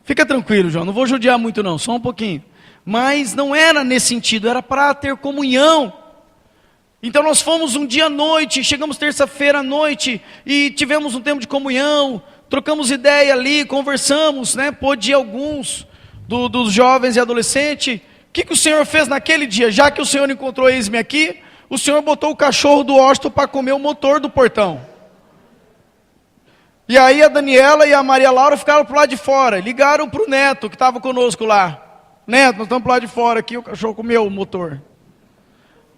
fica tranquilo, João, não vou judiar muito não, só um pouquinho. Mas não era nesse sentido, era para ter comunhão. Então nós fomos um dia à noite, chegamos terça-feira à noite e tivemos um tempo de comunhão, trocamos ideia ali, conversamos, né? Pôde ir alguns dos jovens e adolescentes. O que o Senhor fez naquele dia? Já que o Senhor encontrou eis-me aqui, o Senhor botou o cachorro do Washington para comer o motor do portão. E aí a Daniela e a Maria Laura ficaram para o lado de fora, ligaram para o Neto que estava conosco lá. Neto, nós estamos para o lado de fora aqui, o cachorro comeu o motor.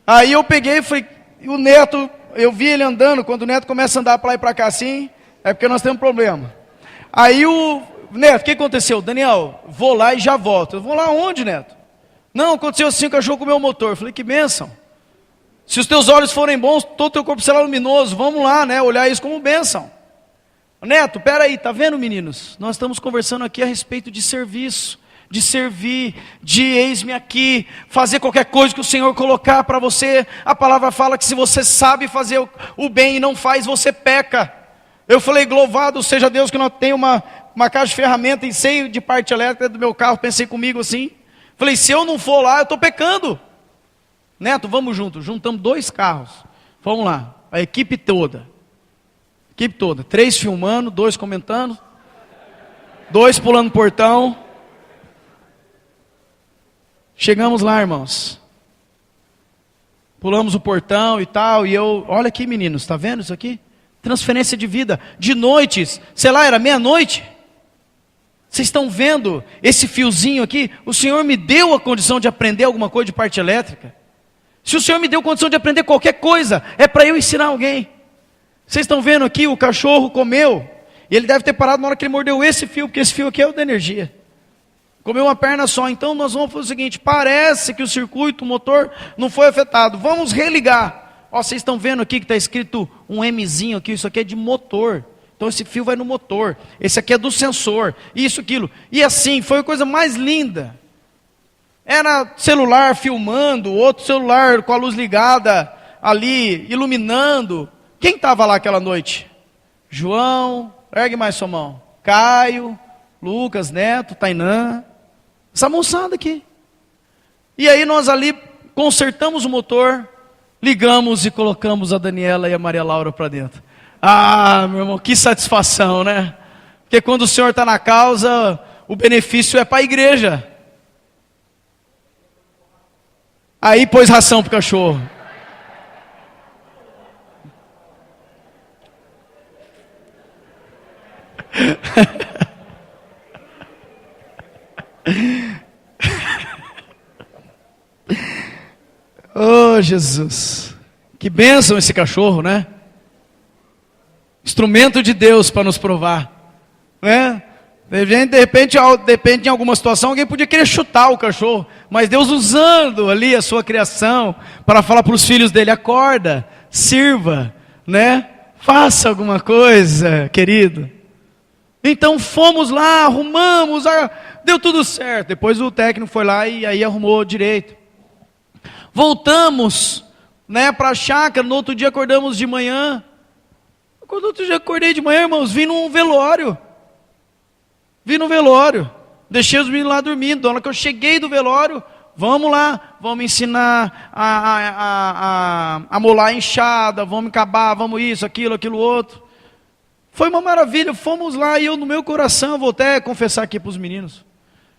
Aí eu peguei e falei, e o Neto, eu vi ele andando, quando o Neto começa a andar para lá e para cá assim, é porque nós temos problema. Aí Neto, o que aconteceu? Daniel, vou lá e já volto. Eu vou lá onde, Neto? Não, aconteceu assim, o cachorro comeu o motor. Eu falei, que bênção. Se os teus olhos forem bons, todo o teu corpo será luminoso. Vamos lá, né? Olhar isso como bênção. Neto, peraí, tá vendo, meninos? Nós estamos conversando aqui a respeito de serviço, de servir, de eis-me aqui, fazer qualquer coisa que o Senhor colocar para você. A palavra fala que se você sabe fazer o bem e não faz, você peca. Eu falei, louvado seja Deus que nós temos uma caixa de ferramenta e cheio de parte elétrica do meu carro. Pensei comigo assim. Falei, se eu não for lá, eu estou pecando. Neto, vamos juntos. Juntamos 2 carros. Vamos lá, a equipe toda. 3 filmando, 2 comentando, 2 pulando portão. Chegamos lá, irmãos. Pulamos o portão e tal. E eu, olha aqui, meninos, está vendo isso aqui? Transferência de vida. De noites, sei lá, era meia-noite. Vocês estão vendo esse fiozinho aqui? O Senhor me deu a condição de aprender alguma coisa de parte elétrica. Se o Senhor me deu a condição de aprender qualquer coisa, é para eu ensinar alguém. Vocês estão vendo aqui, o cachorro comeu. E ele deve ter parado na hora que ele mordeu esse fio, porque esse fio aqui é o da energia. Comeu uma perna só. Então nós vamos fazer o seguinte, parece que o circuito, o motor não foi afetado. Vamos religar. Ó, vocês estão vendo aqui que está escrito um Mzinho aqui, isso aqui é de motor. Então esse fio vai no motor. Esse aqui é do sensor. Isso, aquilo. E assim, foi a coisa mais linda. Era celular filmando, outro celular com a luz ligada ali, iluminando. Quem estava lá aquela noite? João, ergue mais sua mão. Caio, Lucas, Neto, Tainã. Essa moçada aqui. E aí nós ali consertamos o motor, ligamos e colocamos a Daniela e a Maria Laura para dentro. Ah, meu irmão, que satisfação, né? Porque quando o Senhor está na causa, o benefício é para a igreja. Aí pôs ração para o cachorro. Oh, Jesus. Que bênção esse cachorro, né? Instrumento de Deus para nos provar, né? De repente, depende de alguma situação, alguém podia querer chutar o cachorro, mas Deus usando ali a sua criação para falar para os filhos dele, acorda, sirva, né? Faça alguma coisa, querido. Então fomos lá, arrumamos, deu tudo certo. Depois o técnico foi lá e aí arrumou direito. Voltamos, né, para a chácara. No outro dia acordamos de manhã. Quando outro dia acordei de manhã, irmãos, vim num velório. Deixei os meninos lá dormindo. Na hora que eu cheguei do velório, vamos lá, vamos ensinar a molar a enxada, vamos encabar, vamos isso, aquilo outro. Foi uma maravilha, fomos lá e eu no meu coração, vou até confessar aqui para os meninos.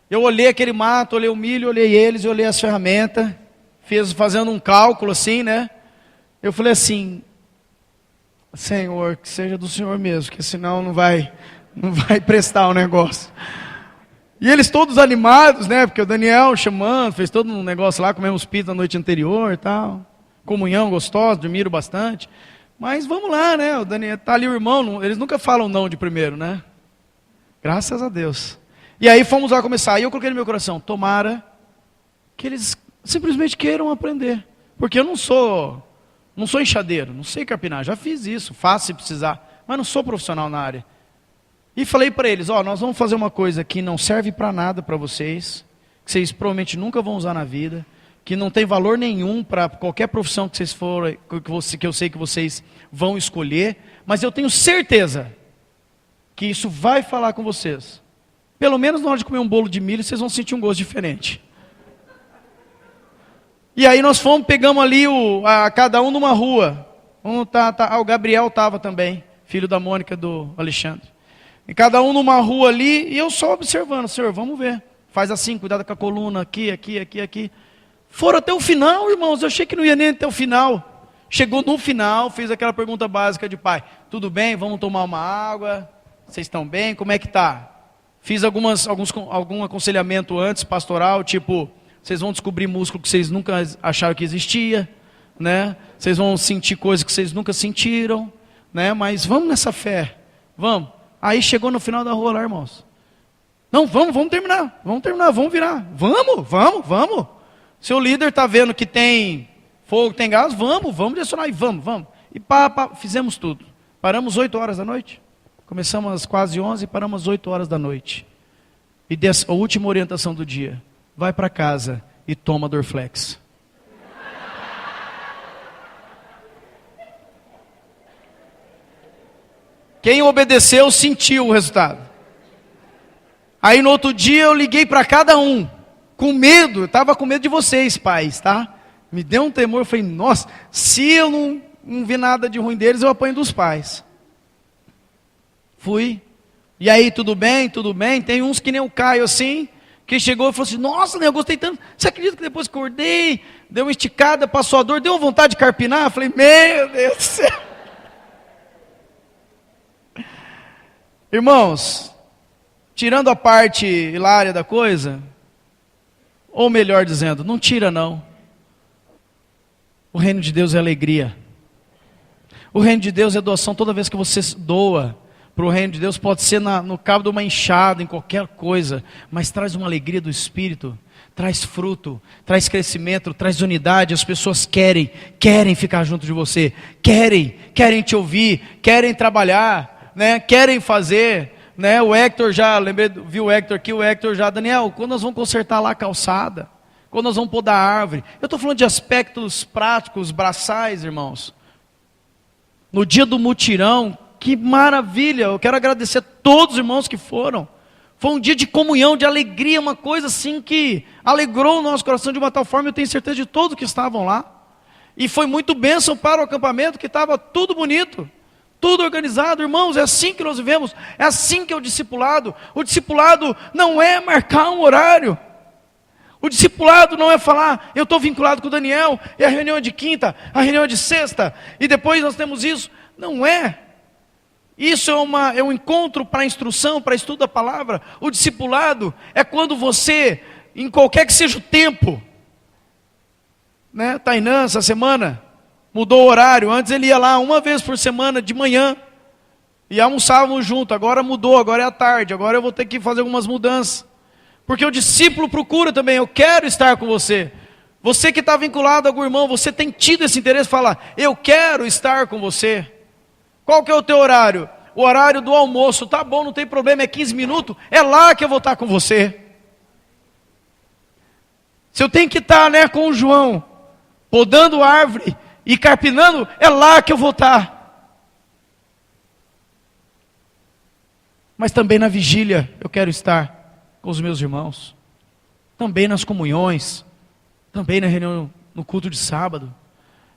Eu olhei aquele mato, olhei o milho, olhei eles, olhei as ferramentas, fazendo um cálculo assim, né? Eu falei assim, Senhor, que seja do Senhor mesmo, porque senão não vai prestar o negócio. E eles todos animados, né? Porque o Daniel chamando, fez todo um negócio lá, comemos pizza na noite anterior e tal. Comunhão gostosa, dormiram bastante. Mas vamos lá, né? O Daniel, tá ali o irmão, eles nunca falam não de primeiro, né? Graças a Deus. E aí fomos lá começar. E eu coloquei no meu coração, tomara que eles simplesmente queiram aprender. Porque eu não sou enxadeiro, não sei carpinar, já fiz isso, faço se precisar, mas não sou profissional na área. E falei para eles, nós vamos fazer uma coisa que não serve para nada para vocês, que vocês provavelmente nunca vão usar na vida, que não tem valor nenhum para qualquer profissão que vocês forem, que eu sei que vocês vão escolher, mas eu tenho certeza que isso vai falar com vocês. Pelo menos na hora de comer um bolo de milho, vocês vão sentir um gosto diferente. E aí nós pegamos ali cada um numa rua. O Gabriel estava também, filho da Mônica, do Alexandre. E cada um numa rua ali, e eu só observando, Senhor, vamos ver. Faz assim, cuidado com a coluna, aqui. Foram até o final, irmãos, eu achei que não ia nem até o final. Chegou no final, fez aquela pergunta básica de pai. Tudo bem, vamos tomar uma água? Vocês estão bem? Como é que tá? Fiz algum aconselhamento antes, pastoral, tipo, vocês vão descobrir músculo que vocês nunca acharam que existia, né? Vocês vão sentir coisas que vocês nunca sentiram, né? Mas vamos nessa fé, vamos. Aí chegou no final da rua lá, irmãos. Não, vamos terminar, vamos virar. Vamos. Seu líder está vendo que tem fogo, tem gás, vamos direcionar e vamos. E fizemos tudo. Paramos 8 horas da noite. Começamos às quase 11 e paramos às 8 horas da noite. E a última orientação do dia: vai para casa e toma Dorflex. Quem obedeceu sentiu o resultado. Aí no outro dia eu liguei para cada um, com medo, eu estava com medo de vocês, pais, tá? Me deu um temor, eu falei, nossa, se eu não vi nada de ruim deles, eu apanho dos pais. Fui, e aí tudo bem, tem uns que nem o Caio assim, que chegou e falou assim, nossa, eu gostei tanto, você acredita que depois que acordei, deu uma esticada, passou a dor, deu vontade de carpinar? Eu falei, meu Deus do céu. Irmãos, tirando a parte hilária da coisa, ou melhor dizendo, não tira não. O reino de Deus é alegria. O reino de Deus é doação. Toda vez que você doa para o reino de Deus, pode ser no cabo de uma enxada, em qualquer coisa, mas traz uma alegria do Espírito, traz fruto, traz crescimento, traz unidade. As pessoas querem ficar junto de você, querem te ouvir, querem trabalhar, né? Querem fazer, né? O Hector já, viu o Hector aqui, Daniel, quando nós vamos consertar lá a calçada, quando nós vamos podar a árvore, eu estou falando de aspectos práticos, braçais, irmãos. No dia do mutirão, que maravilha, eu quero agradecer a todos os irmãos que foram. Foi um dia de comunhão, de alegria, uma coisa assim que alegrou o nosso coração de uma tal forma, eu tenho certeza de todos que estavam lá. E foi muito bênção para o acampamento, que estava tudo bonito, tudo organizado. Irmãos, é assim que nós vivemos, é assim que é o discipulado. O discipulado não é marcar um horário. O discipulado não é falar, eu estou vinculado com o Daniel, e a reunião é de quinta, a reunião é de sexta, e depois nós temos isso. Não é. Isso é um encontro para instrução, para estudo da palavra. O discipulado é quando você, em qualquer que seja o tempo, né? Tainã, essa semana, mudou o horário. Antes ele ia lá uma vez por semana, de manhã, e almoçávamos junto. Agora mudou, agora é à tarde, agora eu vou ter que fazer algumas mudanças. Porque o discípulo procura também, eu quero estar com você. Você que está vinculado a algum irmão, você tem tido esse interesse, fala, eu quero estar com você. Qual que é o teu horário? O horário do almoço, tá bom, não tem problema, é 15 minutos, é lá que eu vou estar com você. Se eu tenho que estar, né, com o João, podando árvore e carpinando, é lá que eu vou estar. Mas também na vigília eu quero estar com os meus irmãos, também nas comunhões, também na reunião, no culto de sábado.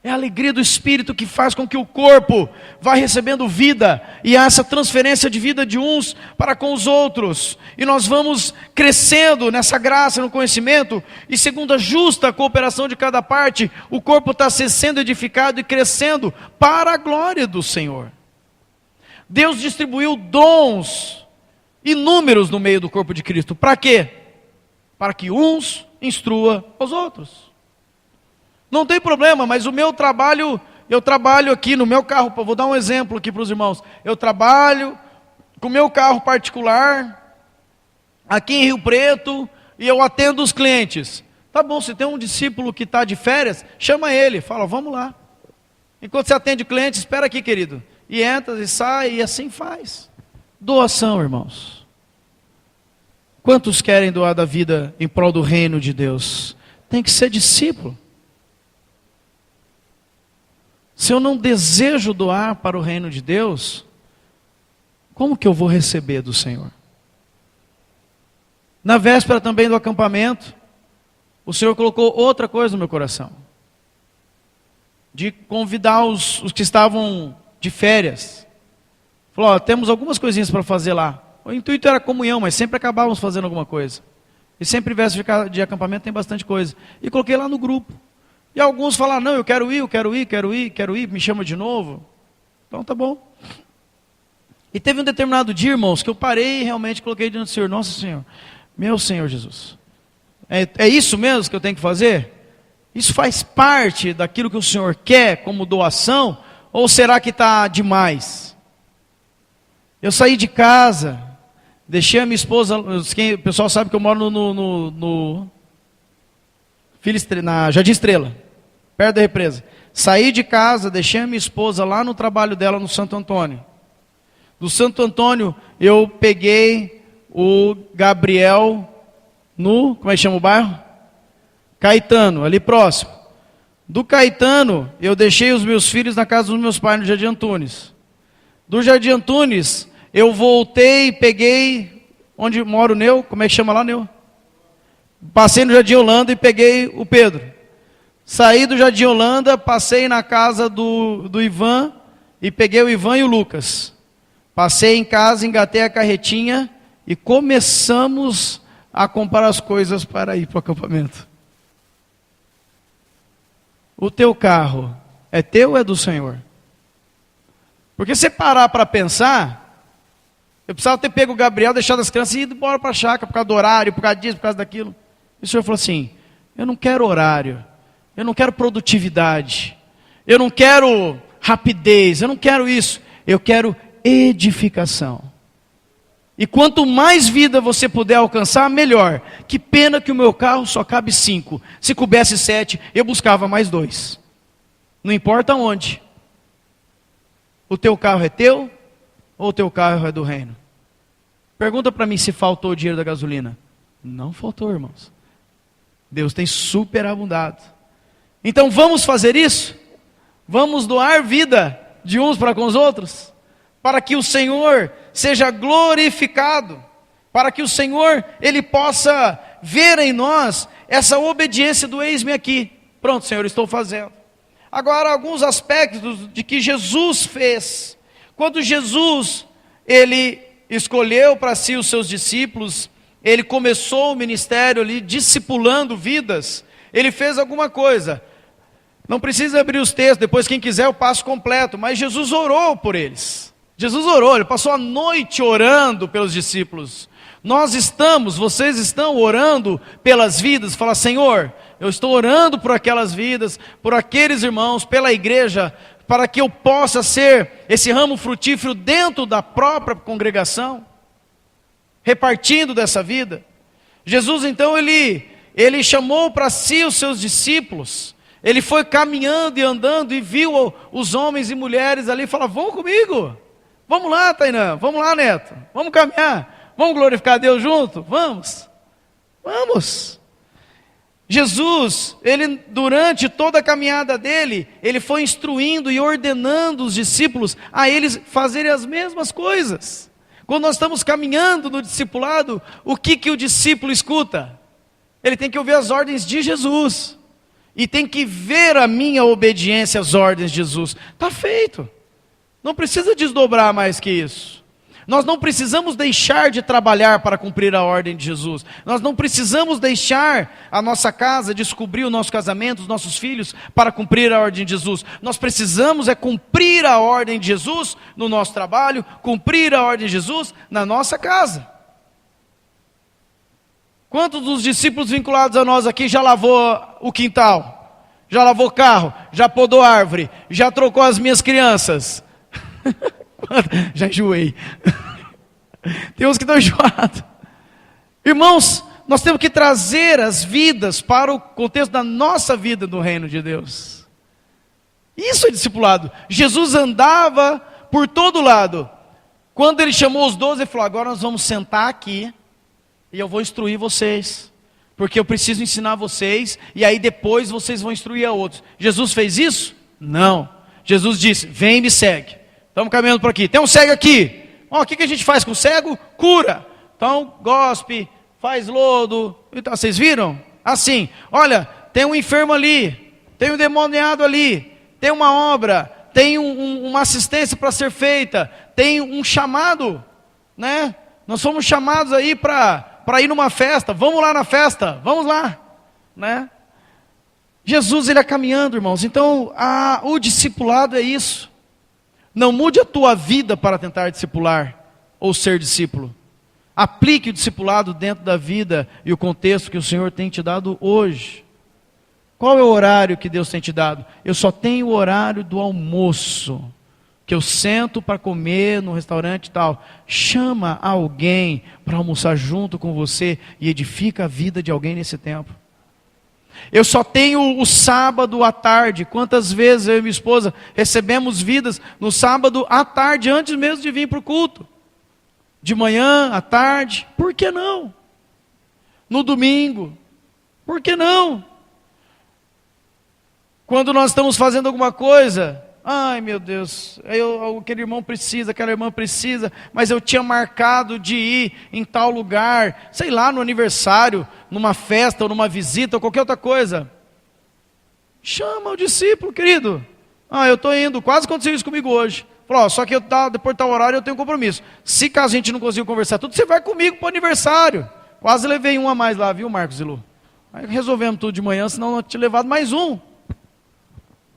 É a alegria do Espírito que faz com que o corpo vá recebendo vida, e há essa transferência de vida de uns para com os outros, e nós vamos crescendo nessa graça, no conhecimento, e segundo a justa cooperação de cada parte, o corpo está sendo edificado e crescendo para a glória do Senhor. Deus distribuiu dons inúmeros no meio do corpo de Cristo. Para quê? Para que uns instrua os outros. Não tem problema, mas o meu trabalho, eu trabalho aqui no meu carro, vou dar um exemplo aqui para os irmãos. Eu trabalho com o meu carro particular, aqui em Rio Preto, e eu atendo os clientes. Tá bom, se tem um discípulo que está de férias, chama ele, fala, vamos lá. Enquanto você atende o cliente, espera aqui, querido. E entra e sai, e assim faz. Doação, irmãos. Quantos querem doar da vida em prol do reino de Deus? Tem que ser discípulo. Se eu não desejo doar para o reino de Deus, como que eu vou receber do Senhor? Na véspera também do acampamento, o Senhor colocou outra coisa no meu coração. De convidar os que estavam de férias. Falou, ó, temos algumas coisinhas para fazer lá. O intuito era comunhão, mas sempre acabávamos fazendo alguma coisa. E sempre véspera de acampamento tem bastante coisa. E coloquei lá no grupo. E alguns falaram, não, eu quero ir, me chama de novo. Então tá bom. E teve um determinado dia, irmãos, que eu parei e realmente coloquei diante do Senhor, nossa Senhor, meu Senhor Jesus. É isso mesmo que eu tenho que fazer? Isso faz parte daquilo que o Senhor quer como doação? Ou será que está demais? Eu saí de casa, deixei a minha esposa, o pessoal sabe que eu moro na Jardim Estrela, perto da represa. Saí de casa, deixei a minha esposa lá no trabalho dela no Santo Antônio. Do Santo Antônio, eu peguei o Gabriel como é que chama o bairro? Caetano, ali próximo. Do Caetano, eu deixei os meus filhos na casa dos meus pais no Jardim Antunes. Do Jardim Antunes, eu voltei e peguei, onde mora o Neu, como é que chama lá, Neu? Passei no Jardim Holanda e peguei o Pedro. Saí do Jardim Holanda, passei na casa do Ivan e peguei o Ivan e o Lucas. Passei em casa, engatei a carretinha e começamos a comprar as coisas para ir para o acampamento. O teu carro é teu ou é do Senhor? Porque se parar para pensar, eu precisava ter pego o Gabriel, deixado as crianças e ido embora para a chácara por causa do horário, por causa disso, por causa daquilo. E o Senhor falou assim, eu não quero horário, eu não quero produtividade, eu não quero rapidez, eu não quero isso, eu quero edificação. E quanto mais vida você puder alcançar, melhor. Que pena que o meu carro só cabe 5. Se coubesse 7, eu buscava mais 2. Não importa onde. O teu carro é teu ou o teu carro é do reino? Pergunta para mim se faltou o dinheiro da gasolina. Não faltou, irmãos. Deus tem superabundado. Então vamos fazer isso? Vamos doar vida de uns para com os outros? Para que o Senhor seja glorificado, para que o Senhor, Ele possa ver em nós essa obediência do eis-me aqui. Pronto, Senhor, estou fazendo. Agora, alguns aspectos de que Jesus fez. Quando Jesus, Ele escolheu para si os seus discípulos, Ele começou o ministério ali, discipulando vidas, Ele fez alguma coisa. Não precisa abrir os textos, depois quem quiser eu passo completo, mas Jesus orou por eles. Jesus orou, Ele passou a noite orando pelos discípulos. Vocês estão orando pelas vidas. Fala, Senhor, eu estou orando por aquelas vidas, por aqueles irmãos, pela igreja, para que eu possa ser esse ramo frutífero dentro da própria congregação, repartindo dessa vida. Jesus então, ele chamou para si os seus discípulos. Ele foi caminhando e andando e viu os homens e mulheres ali e falou, vão comigo. Vamos lá, Tainã, vamos lá, Neto, vamos caminhar, vamos glorificar a Deus junto? Vamos. Jesus, ele durante toda a caminhada dele, ele foi instruindo e ordenando os discípulos a eles fazerem as mesmas coisas. Quando nós estamos caminhando no discipulado, o que o discípulo escuta? Ele tem que ouvir as ordens de Jesus, e tem que ver a minha obediência às ordens de Jesus. Está feito. Não precisa desdobrar mais que isso. Nós não precisamos deixar de trabalhar para cumprir a ordem de Jesus. Nós não precisamos deixar a nossa casa, descobrir o nosso casamento, os nossos filhos, para cumprir a ordem de Jesus. Nós precisamos cumprir a ordem de Jesus no nosso trabalho, cumprir a ordem de Jesus na nossa casa. Quantos dos discípulos vinculados a nós aqui já lavou o quintal? Já lavou carro? Já podou árvore? Já trocou as minhas crianças? Já enjoei. Tem uns que estão enjoados. Irmãos, nós temos que trazer as vidas para o contexto da nossa vida no reino de Deus. Isso é discipulado. Jesus andava por todo lado. Quando ele chamou os 12, ele falou, agora nós vamos sentar aqui e eu vou instruir vocês, porque eu preciso ensinar vocês, e aí depois vocês vão instruir a outros. Jesus fez isso? Não. Jesus disse, vem e me segue. Estamos caminhando por aqui. Tem um cego aqui. O que a gente faz com o cego? Cura. Então, gospe, faz lodo. Então, vocês viram? Assim, olha, tem um enfermo ali, tem um demoniado ali, tem uma obra, tem uma assistência para ser feita, tem um chamado, né? Nós fomos chamados aí para ir numa festa. Vamos lá na festa, vamos lá, né? Jesus, ele é caminhando, irmãos. Então, o discipulado é isso. Não mude a tua vida para tentar discipular ou ser discípulo. Aplique o discipulado dentro da vida e o contexto que o Senhor tem te dado hoje. Qual é o horário que Deus tem te dado? Eu só tenho o horário do almoço. que eu sento para comer no restaurante e tal. Chama alguém para almoçar junto com você e edifica a vida de alguém nesse tempo. Eu só tenho o sábado à tarde. Quantas vezes eu e minha esposa recebemos vidas no sábado à tarde, antes mesmo de vir para o culto? De manhã, à tarde, por que não? No domingo, por que não? Quando nós estamos fazendo alguma coisa, ai meu Deus, aquele irmão precisa, aquela irmã precisa, mas eu tinha marcado de ir em tal lugar, sei lá, no aniversário, numa festa, ou numa visita, ou qualquer outra coisa. Chama o discípulo, querido. Eu estou indo, quase aconteceu isso comigo hoje. Falou, só que depois de tal horário eu tenho compromisso. Se caso a gente não conseguir conversar tudo, você vai comigo para o aniversário. Quase levei um a mais lá, viu, Marcos e Lu? Aí resolvemos tudo de manhã, senão eu tinha levado mais um.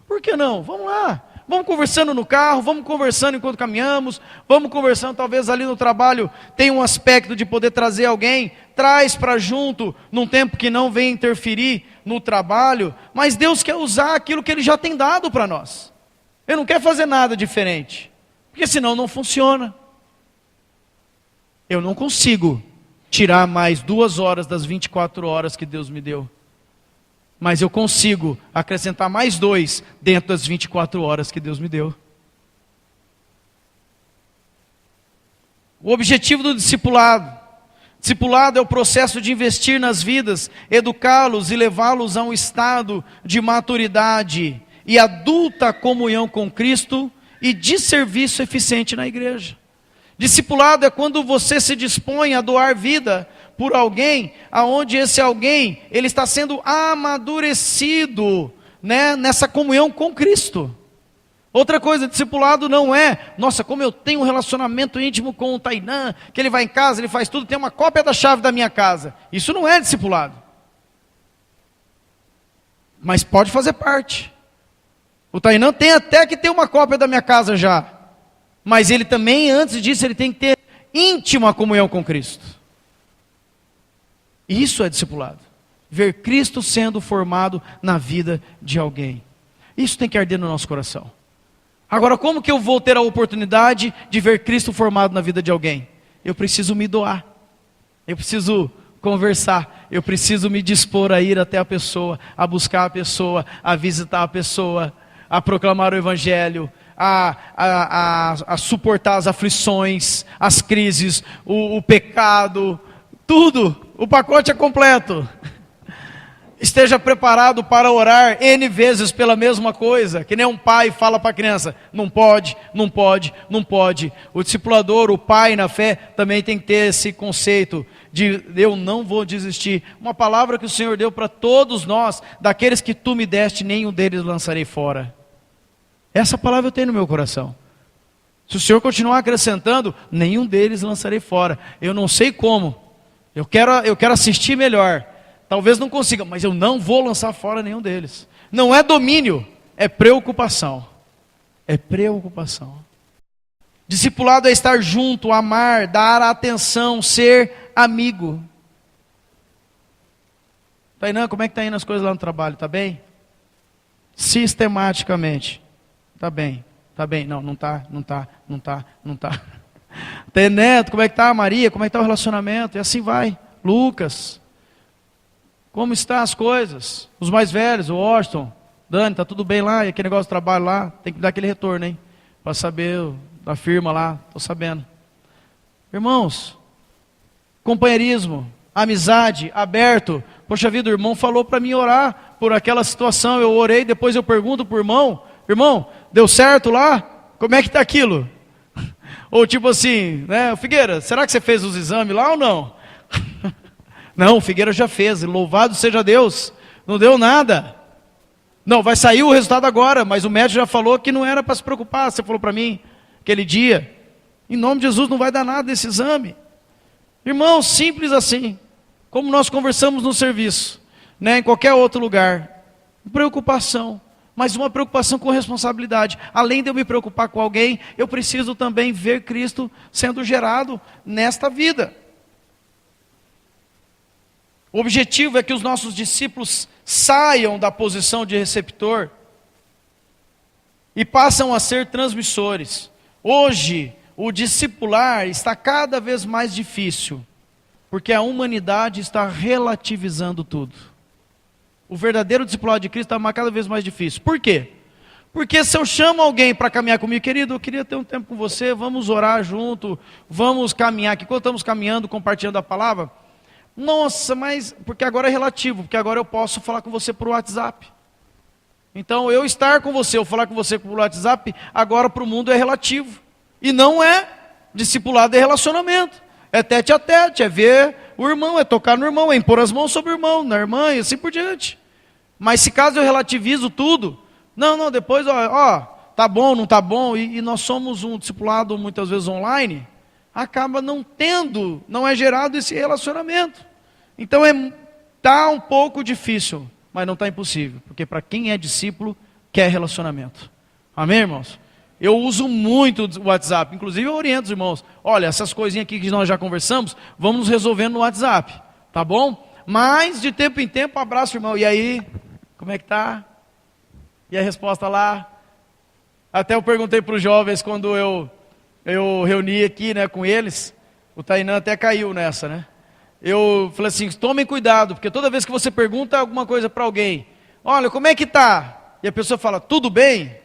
Por que não? Vamos lá. Vamos conversando no carro, vamos conversando enquanto caminhamos, vamos conversando, talvez ali no trabalho tenha um aspecto de poder trazer alguém, traz para junto, num tempo que não vem interferir no trabalho, mas Deus quer usar aquilo que Ele já tem dado para nós. Ele não quer fazer nada diferente, porque senão não funciona. Eu não consigo tirar mais 2 horas das 24 horas que Deus me deu. Mas eu consigo acrescentar mais 2 dentro das 24 horas que Deus me deu. O objetivo do discipulado. Discipulado é o processo de investir nas vidas, educá-los e levá-los a um estado de maturidade e adulta comunhão com Cristo e de serviço eficiente na igreja. Discipulado é quando você se dispõe a doar vida por alguém, aonde esse alguém, ele está sendo amadurecido, né, nessa comunhão com Cristo. Outra coisa, discipulado não é, nossa, como eu tenho um relacionamento íntimo com o Tainan, que ele vai em casa, ele faz tudo, tem uma cópia da chave da minha casa. Isso não é discipulado. Mas pode fazer parte. O Tainan tem até que ter uma cópia da minha casa já. Mas ele também, antes disso, ele tem que ter íntima comunhão com Cristo. Isso é discipulado. Ver Cristo sendo formado na vida de alguém. Isso tem que arder no nosso coração. Agora, como que eu vou ter a oportunidade de ver Cristo formado na vida de alguém? Eu preciso me doar. Eu preciso conversar. Eu preciso me dispor a ir até a pessoa, a buscar a pessoa, a visitar a pessoa, a proclamar o Evangelho, a suportar as aflições, as crises, o pecado, tudo. O pacote é completo. Esteja preparado para orar N vezes pela mesma coisa, que nem um pai fala para a criança, não pode, não pode, não pode. O discipulador, o pai na fé, também tem que ter esse conceito de eu não vou desistir. Uma palavra que o Senhor deu para todos nós, daqueles que tu me deste, nenhum deles lançarei fora. Essa palavra eu tenho no meu coração. Se o Senhor continuar acrescentando, nenhum deles lançarei fora. Eu não sei como. Eu quero assistir melhor. Talvez não consiga, mas eu não vou lançar fora nenhum deles. Não é domínio, é preocupação. É preocupação. Discipulado é estar junto, amar, dar atenção, ser amigo. Tainan, como é que está indo as coisas lá no trabalho? Está bem? Sistematicamente. Está bem, está bem. Não está. Neto, como é que está? Maria, como é que está o relacionamento? E assim vai. Lucas, como estão as coisas? Os mais velhos, o Washington, Dani, está tudo bem lá? E aquele negócio de trabalho lá, tem que dar aquele retorno, hein? Para saber da firma lá, estou sabendo. Irmãos, companheirismo, amizade, aberto. Poxa vida, o irmão falou para mim orar por aquela situação. Eu orei, depois eu pergunto para o irmão, irmão, deu certo lá? Como é que está aquilo? Ou tipo assim, né, Figueira, será que você fez os exames lá ou não? Não, o Figueira já fez, louvado seja Deus, não deu nada. Não, vai sair o resultado agora, mas o médico já falou que não era para se preocupar, você falou para mim, aquele dia. Em nome de Jesus não vai dar nada desse exame. Irmão, simples assim, como nós conversamos no serviço, né, em qualquer outro lugar. Preocupação. Mas uma preocupação com responsabilidade. Além de eu me preocupar com alguém, eu preciso também ver Cristo sendo gerado nesta vida. O objetivo é que os nossos discípulos saiam da posição de receptor e passam a ser transmissores. Hoje, o discipular está cada vez mais difícil, porque a humanidade está relativizando tudo. O verdadeiro discipulado de Cristo está cada vez mais difícil. Por quê? Porque se eu chamo alguém para caminhar comigo, querido, eu queria ter um tempo com você, vamos orar junto, vamos caminhar aqui. Quando estamos caminhando, compartilhando a palavra, nossa, mas, porque agora é relativo, porque agora eu posso falar com você por WhatsApp. Então, eu estar com você, eu falar com você por WhatsApp, agora para o mundo é relativo. E não é discipulado, é relacionamento. É tete a tete, é ver o irmão, é tocar no irmão, é impor as mãos sobre o irmão, na irmã e assim por diante. Mas se caso eu relativizo tudo, não, depois, tá bom, não tá bom, e nós somos um discipulado muitas vezes online, acaba não é gerado esse relacionamento. Então tá um pouco difícil, mas não está impossível, porque para quem é discípulo, quer relacionamento. Amém, irmãos? Eu uso muito o WhatsApp, inclusive eu oriento os irmãos, olha, essas coisinhas aqui que nós já conversamos, vamos nos resolvendo no WhatsApp, tá bom? Mas de tempo em tempo, abraço, irmão, e aí, como é que tá? E a resposta lá, até eu perguntei para os jovens quando eu reuni aqui, né, com eles, o Tainan até caiu nessa, né? Eu falei assim, tomem cuidado, porque toda vez que você pergunta alguma coisa para alguém, olha, como é que tá? E a pessoa fala, tudo bem?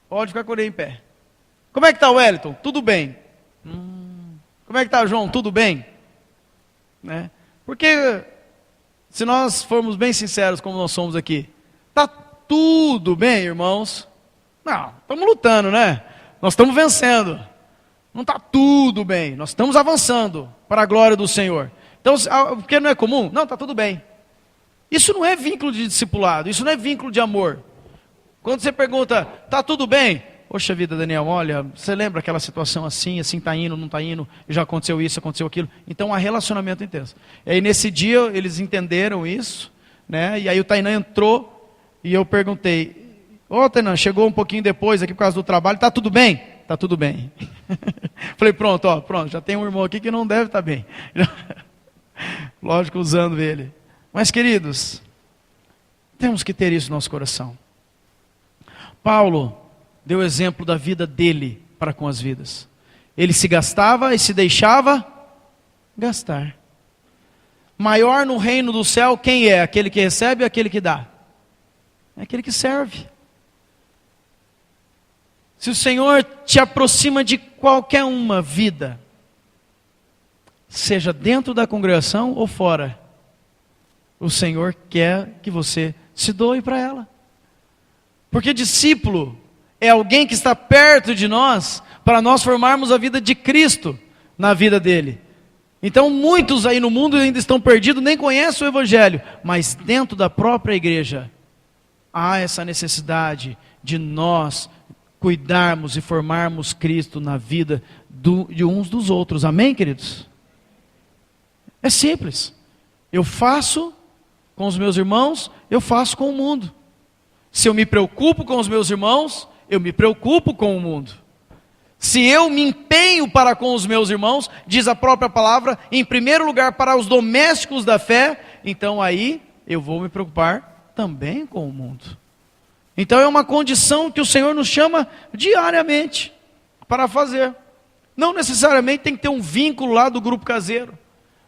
Pode ficar com ele em pé. Como é que está o Wellington? Tudo bem. Como é que está o João? Tudo bem? Né? Porque, se nós formos bem sinceros como nós somos aqui, está tudo bem, irmãos? Não, estamos lutando, né? Nós estamos vencendo. Não está tudo bem, nós estamos avançando para a glória do Senhor. Então, porque não é comum? Não, está tudo bem. Isso não é vínculo de discipulado, isso não é vínculo de amor. Quando você pergunta, está tudo bem? Poxa vida, Daniel, olha, você lembra aquela situação assim está indo, não está indo, já aconteceu isso, aconteceu aquilo. Então há relacionamento intenso. E aí nesse dia eles entenderam isso, né? E aí o Tainan entrou e eu perguntei, Tainan, chegou um pouquinho depois aqui por causa do trabalho, está tudo bem? Está tudo bem. Falei, pronto, já tem um irmão aqui que não deve estar bem. Lógico, usando ele. Mas queridos, temos que ter isso no nosso coração. Paulo deu exemplo da vida dele para com as vidas. Ele se gastava e se deixava gastar. Maior no reino do céu, quem é? Aquele que recebe ou aquele que dá? É aquele que serve. Se o Senhor te aproxima de qualquer uma vida, seja dentro da congregação ou fora, o Senhor quer que você se doe para ela. Porque discípulo é alguém que está perto de nós, para nós formarmos a vida de Cristo na vida dele. Então muitos aí no mundo ainda estão perdidos, nem conhecem o Evangelho, mas dentro da própria igreja, há essa necessidade de nós cuidarmos e formarmos Cristo na vida de uns dos outros. Amém, queridos? É simples. Eu faço com os meus irmãos, eu faço com o mundo. Se eu me preocupo com os meus irmãos, eu me preocupo com o mundo. Se eu me empenho para com os meus irmãos, diz a própria palavra, em primeiro lugar para os domésticos da fé, então aí eu vou me preocupar também com o mundo. Então é uma condição que o Senhor nos chama diariamente para fazer. Não necessariamente tem que ter um vínculo lá do grupo caseiro,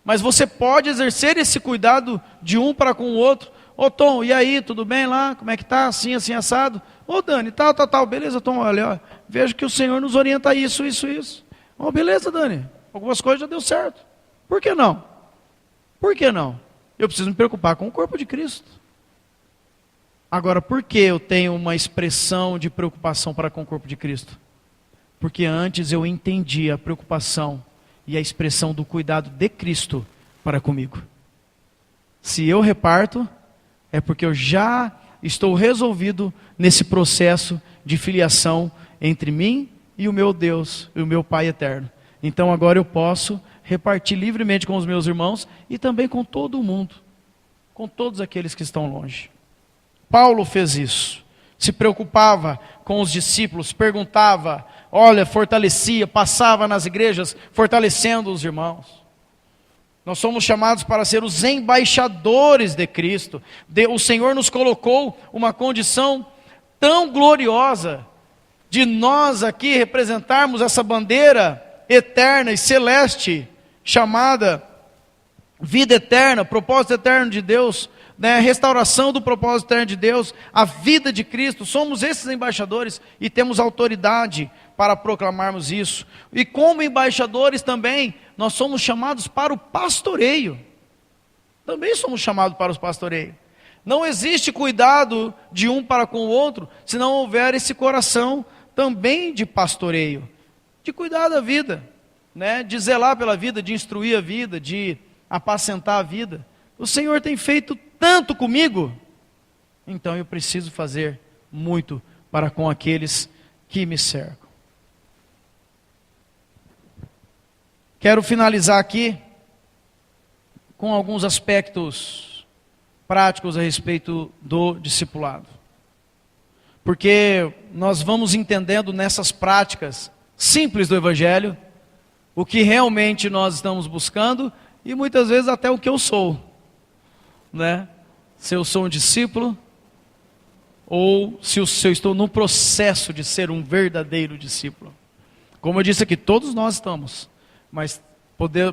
mas você pode exercer esse cuidado de um para com o outro. Tom, e aí, tudo bem lá? Como é que tá? Assim, assado? Dani, tal, beleza, Tom, olha, vejo que o Senhor nos orienta a isso. Beleza, Dani, algumas coisas já deu certo. Por que não? Eu preciso me preocupar com o corpo de Cristo. Agora, por que eu tenho uma expressão de preocupação para com o corpo de Cristo? Porque antes eu entendi a preocupação e a expressão do cuidado de Cristo para comigo. Se eu reparto, é porque eu já estou resolvido nesse processo de filiação entre mim e o meu Deus, e o meu Pai eterno. Então agora eu posso repartir livremente com os meus irmãos e também com todo o mundo, com todos aqueles que estão longe. Paulo fez isso, se preocupava com os discípulos, perguntava, fortalecia, passava nas igrejas fortalecendo os irmãos. Nós somos chamados para ser os embaixadores de Cristo. O Senhor nos colocou uma condição tão gloriosa de nós aqui representarmos essa bandeira eterna e celeste, chamada vida eterna, propósito eterno de Deus, né? Restauração do propósito eterno de Deus, a vida de Cristo. Somos esses embaixadores e temos autoridade para proclamarmos isso. E como embaixadores também, nós somos chamados para o pastoreio. Também somos chamados para o pastoreio. Não existe cuidado de um para com o outro, se não houver esse coração também de pastoreio, de cuidar da vida, né? De zelar pela vida, de instruir a vida, de apacentar a vida. O Senhor tem feito tanto comigo, então eu preciso fazer muito para com aqueles que me cercam. Quero finalizar aqui com alguns aspectos práticos a respeito do discipulado. Porque nós vamos entendendo nessas práticas simples do Evangelho o que realmente nós estamos buscando e muitas vezes até o que eu sou, né? Se eu sou um discípulo ou se eu estou no processo de ser um verdadeiro discípulo. Como eu disse aqui, todos nós estamos, mas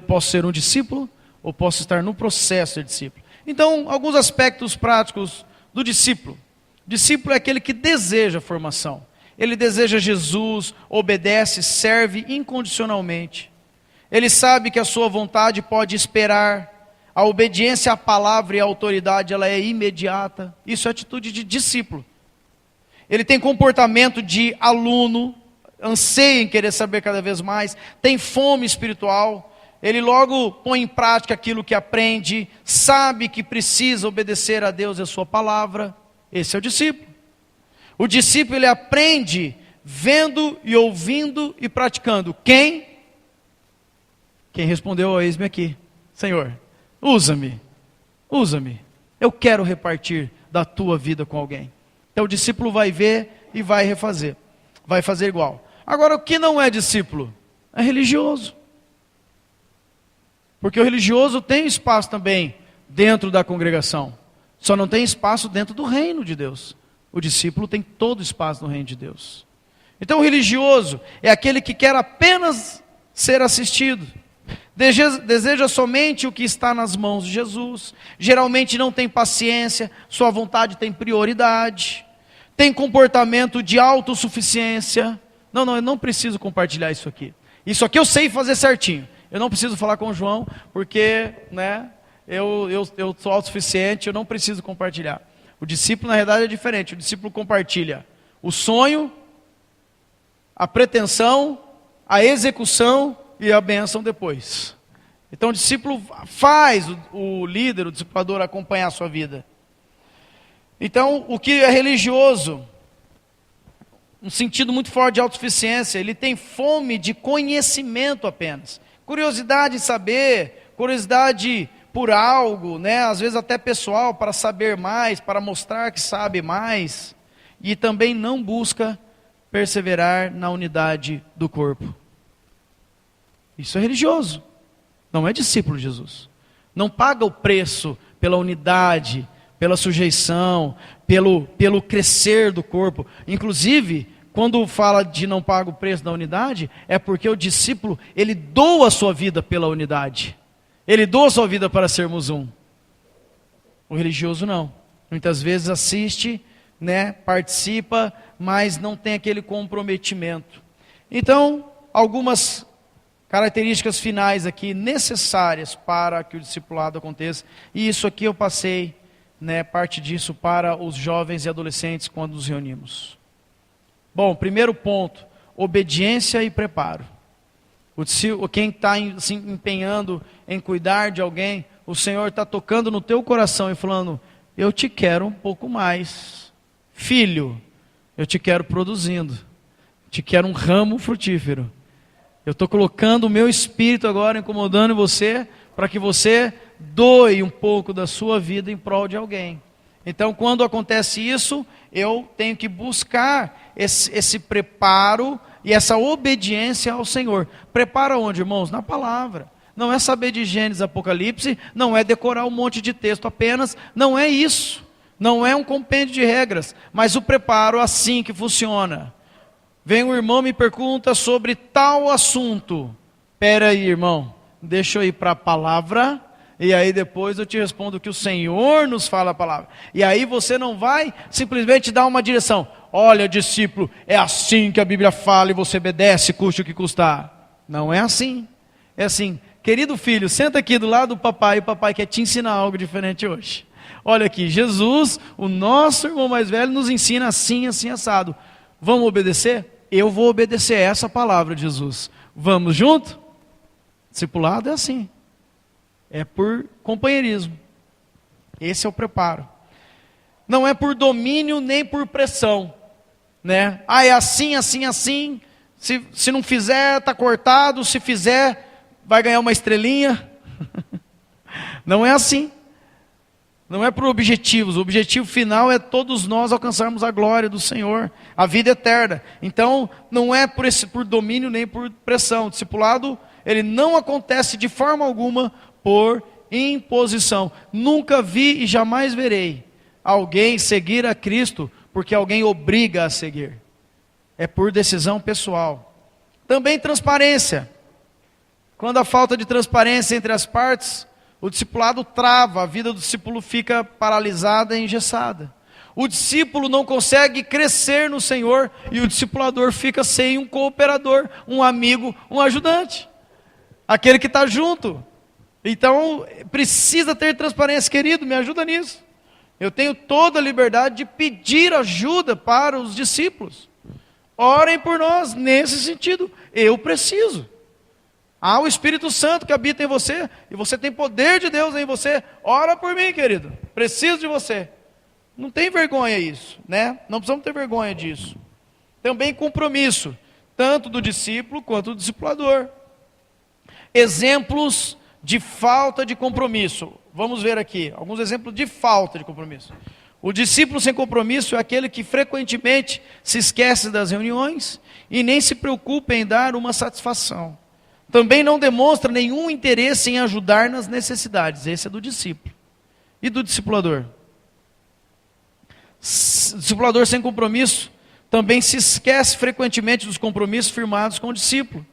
posso ser um discípulo ou posso estar no processo de discípulo. Então, alguns aspectos práticos do discípulo. O discípulo é aquele que deseja formação. Ele deseja Jesus, obedece, serve incondicionalmente. Ele sabe que a sua vontade pode esperar. A obediência à palavra e à autoridade, ela é imediata. Isso é atitude de discípulo. Ele tem comportamento de aluno, anseia em querer saber cada vez mais, tem fome espiritual. Ele logo põe em prática aquilo que aprende, sabe que precisa obedecer a Deus e a sua palavra. Esse é o discípulo. O discípulo, ele aprende vendo e ouvindo e praticando. Quem respondeu, eis-me aqui. Senhor, usa-me, eu quero repartir da tua vida com alguém. Então o discípulo vai ver e vai refazer, vai fazer igual. Agora, o que não é discípulo? É religioso. Porque o religioso tem espaço também dentro da congregação, só não tem espaço dentro do reino de Deus. O discípulo tem todo espaço no reino de Deus. Então o religioso é aquele que quer apenas ser assistido, deseja somente o que está nas mãos de Jesus, geralmente não tem paciência, sua vontade tem prioridade, tem comportamento de autossuficiência. Não, eu não preciso compartilhar isso aqui. Isso aqui eu sei fazer certinho. Eu não preciso falar com o João, porque, né, eu sou autossuficiente, eu não preciso compartilhar. O discípulo, na realidade, é diferente. O discípulo compartilha o sonho, a pretensão, a execução e a bênção depois. Então o discípulo faz o líder, o discipulador, acompanhar a sua vida. Então, o que é religioso, um sentido muito forte de autossuficiência, ele tem fome de conhecimento apenas. Curiosidade em saber, curiosidade por algo, né? Às vezes até pessoal, para saber mais, para mostrar que sabe mais. E também não busca perseverar na unidade do corpo. Isso é religioso, não é discípulo de Jesus. Não paga o preço pela unidade, pela sujeição, pelo crescer do corpo. Inclusive, quando fala de não paga o preço da unidade, é porque o discípulo, ele doa a sua vida pela unidade. Ele doa a sua vida para sermos um. O religioso não. Muitas vezes assiste, né, participa, mas não tem aquele comprometimento. Então, algumas características finais aqui necessárias para que o discipulado aconteça. E isso aqui eu passei, né, parte disso para os jovens e adolescentes quando nos reunimos. Bom, primeiro ponto, obediência e preparo. Quem está se empenhando em cuidar de alguém, o Senhor está tocando no teu coração e falando, eu te quero um pouco mais. Filho, eu te quero produzindo. Te quero um ramo frutífero. Eu estou colocando o meu espírito agora, incomodando você, para que você doe um pouco da sua vida em prol de alguém. Então, quando acontece isso, eu tenho que buscar esse preparo e essa obediência ao Senhor. Prepara onde, irmãos? Na palavra. Não é saber de Gênesis, Apocalipse, não é decorar um monte de texto apenas, não é isso. Não é um compêndio de regras, mas o preparo assim que funciona. Vem um irmão e me pergunta sobre tal assunto. Espera aí, irmão, deixa eu ir para a palavra, e aí depois eu te respondo o que o Senhor nos fala a palavra. E aí você não vai simplesmente dar uma direção. Olha, discípulo, é assim que a Bíblia fala e você obedece, custe o que custar. Não é assim. É assim, querido filho, senta aqui do lado do papai, e o papai quer te ensinar algo diferente hoje. Olha aqui, Jesus, o nosso irmão mais velho, nos ensina assim, assim, assado. Vamos obedecer? Eu vou obedecer essa palavra de Jesus. Vamos junto? Discipulado é assim. É por companheirismo. Esse é o preparo. Não é por domínio nem por pressão, né? Ah, é assim, assim, assim. Se não fizer, está cortado. Se fizer, vai ganhar uma estrelinha. Não é assim. Não é por objetivos. O objetivo final é todos nós alcançarmos a glória do Senhor, a vida eterna. Então, não é por domínio nem por pressão. O discipulado, ele não acontece de forma alguma por imposição. Nunca vi e jamais verei alguém seguir a Cristo porque alguém obriga a seguir. É por decisão pessoal. Também transparência. Quando há falta de transparência entre as partes, o discipulado trava, a vida do discípulo fica paralisada e engessada. O discípulo não consegue crescer no Senhor e o discipulador fica sem um cooperador, um amigo, um ajudante. Aquele que está junto. Então, precisa ter transparência, querido, me ajuda nisso. Eu tenho toda a liberdade de pedir ajuda para os discípulos. Orem por nós, nesse sentido. Eu preciso. Há o Espírito Santo que habita em você, e você tem poder de Deus em você. Ora por mim, querido. Preciso de você. Não tem vergonha isso, né? Não precisamos ter vergonha disso. Também compromisso, tanto do discípulo quanto do discipulador. Exemplos de falta de compromisso. Vamos ver aqui alguns exemplos de falta de compromisso. O discípulo sem compromisso é aquele que frequentemente se esquece das reuniões e nem se preocupa em dar uma satisfação. Também não demonstra nenhum interesse em ajudar nas necessidades. Esse é do discípulo. E do discipulador? O discipulador sem compromisso também se esquece frequentemente dos compromissos firmados com o discípulo.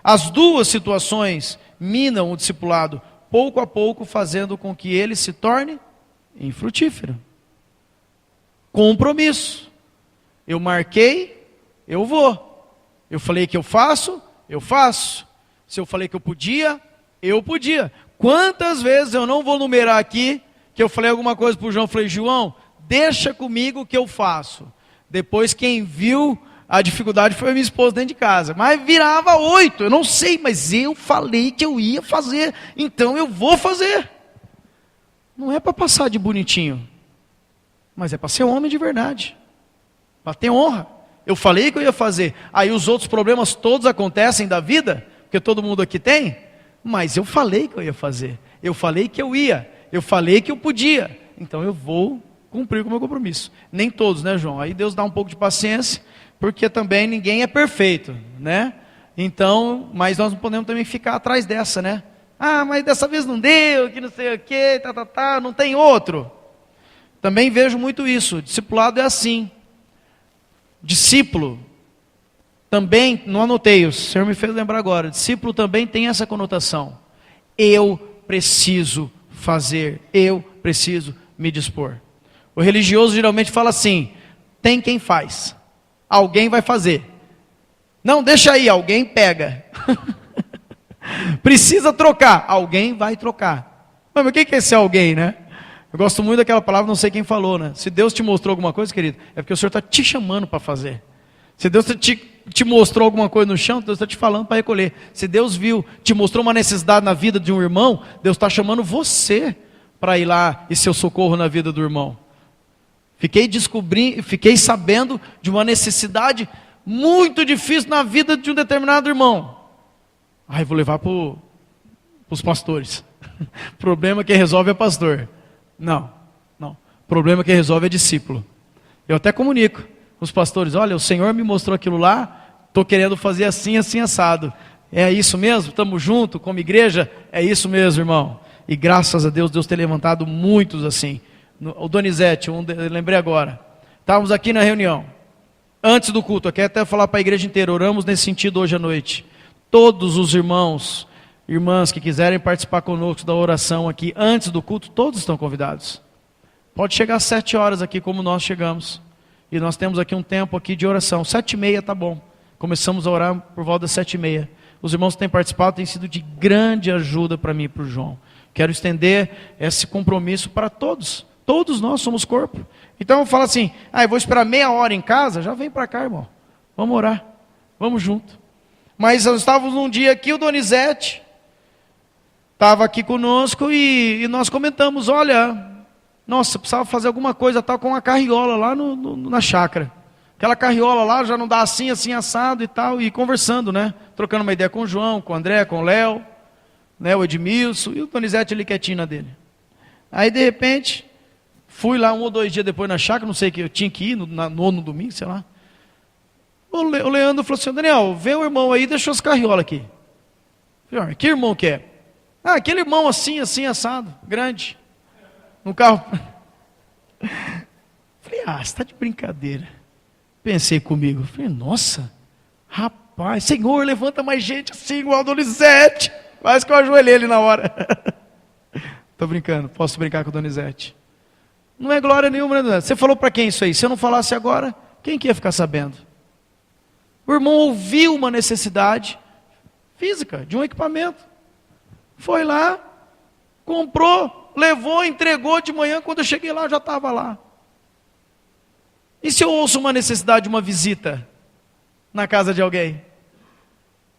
As duas situações minam o discipulado, pouco a pouco, fazendo com que ele se torne infrutífero. Compromisso. Eu marquei, eu vou. Eu falei que eu faço, eu faço. Se eu falei que eu podia, eu podia. Quantas vezes eu não vou numerar aqui, que eu falei alguma coisa para o João, falei, João, deixa comigo que eu faço. Depois quem viu a dificuldade foi a minha esposa dentro de casa. Mas virava 8, eu não sei, mas eu falei que eu ia fazer, então eu vou fazer. Não é para passar de bonitinho, mas é para ser homem de verdade, para ter honra. Eu falei que eu ia fazer, aí os outros problemas todos acontecem da vida, porque todo mundo aqui tem, mas eu falei que eu ia fazer, eu falei que eu ia, eu falei que eu podia, então eu vou cumprir com o meu compromisso. Nem todos, né, João? Aí Deus dá um pouco de paciência, porque também ninguém é perfeito, né? Então, mas nós não podemos também ficar atrás dessa, né? Ah, mas dessa vez não deu, que não sei o que, não tem outro. Também vejo muito isso, discipulado é assim. Discípulo, também, não anotei, o Senhor me fez lembrar agora, discípulo também tem essa conotação. Eu preciso fazer, eu preciso me dispor. O religioso geralmente fala assim, tem quem faz, alguém vai fazer. Não, deixa aí, alguém pega. Precisa trocar, alguém vai trocar. Mas o que é esse alguém, né? Eu gosto muito daquela palavra, não sei quem falou, né? Se Deus te mostrou alguma coisa, querido, é porque o Senhor está te chamando para fazer. Se Deus te mostrou alguma coisa no chão, Deus está te falando para recolher. Se Deus te mostrou uma necessidade na vida de um irmão, Deus está chamando você para ir lá e ser o socorro na vida do irmão. Fiquei sabendo de uma necessidade muito difícil na vida de um determinado irmão. Aí vou levar para os pastores. Problema quem resolve é pastor. Não. Problema quem resolve é discípulo. Eu até comunico com os pastores, olha, o Senhor me mostrou aquilo lá, estou querendo fazer assim, assim, assado. É isso mesmo? Estamos juntos como igreja? É isso mesmo, irmão. E graças a Deus, Deus tem levantado muitos assim. O Donizete, lembrei agora. Estávamos aqui na reunião, antes do culto, aqui até falar para a igreja inteira, oramos nesse sentido hoje à noite. Todos os irmãos, irmãs que quiserem participar conosco da oração aqui, antes do culto, todos estão convidados. Pode chegar às 7 horas aqui, como nós chegamos. E nós temos aqui um tempo aqui de oração. 7h30 tá bom. Começamos a orar por volta das 7h30. Os irmãos que têm participado têm sido de grande ajuda para mim e para o João. Quero estender esse compromisso para todos. Todos nós somos corpo. Então eu falo assim, eu vou esperar meia hora em casa, já vem para cá, irmão. Vamos orar. Vamos junto. Mas nós estávamos num dia aqui, o Donizete estava aqui conosco e nós comentamos, olha, nossa, precisava fazer alguma coisa tal com uma carriola lá na chácara. Aquela carriola lá já não dá assim, assado e tal, e conversando, né? Trocando uma ideia com o João, com o André, com o Léo, né? O Edmilson, e o Donizete ali quietinho na dele. Aí de repente, fui lá 1 ou 2 dias depois na chácara, não sei que eu tinha que ir, no domingo, sei lá. O Leandro falou assim, Daniel, vê o irmão aí, deixou as carriolas aqui. Eu falei, que irmão que é? Aquele irmão assim, assado, grande. No carro. Falei, você está de brincadeira. Pensei comigo, falei, nossa, rapaz, Senhor, levanta mais gente assim, igual o Donizete. Quase que eu ajoelhei ele na hora. Estou brincando, posso brincar com o Donizete. Não é glória nenhuma, né? Você falou para quem isso aí? Se eu não falasse agora, quem que ia ficar sabendo? O irmão ouviu uma necessidade física, de um equipamento. Foi lá, comprou, levou, entregou de manhã, quando eu cheguei lá, eu já estava lá. E se eu ouço uma necessidade de uma visita na casa de alguém?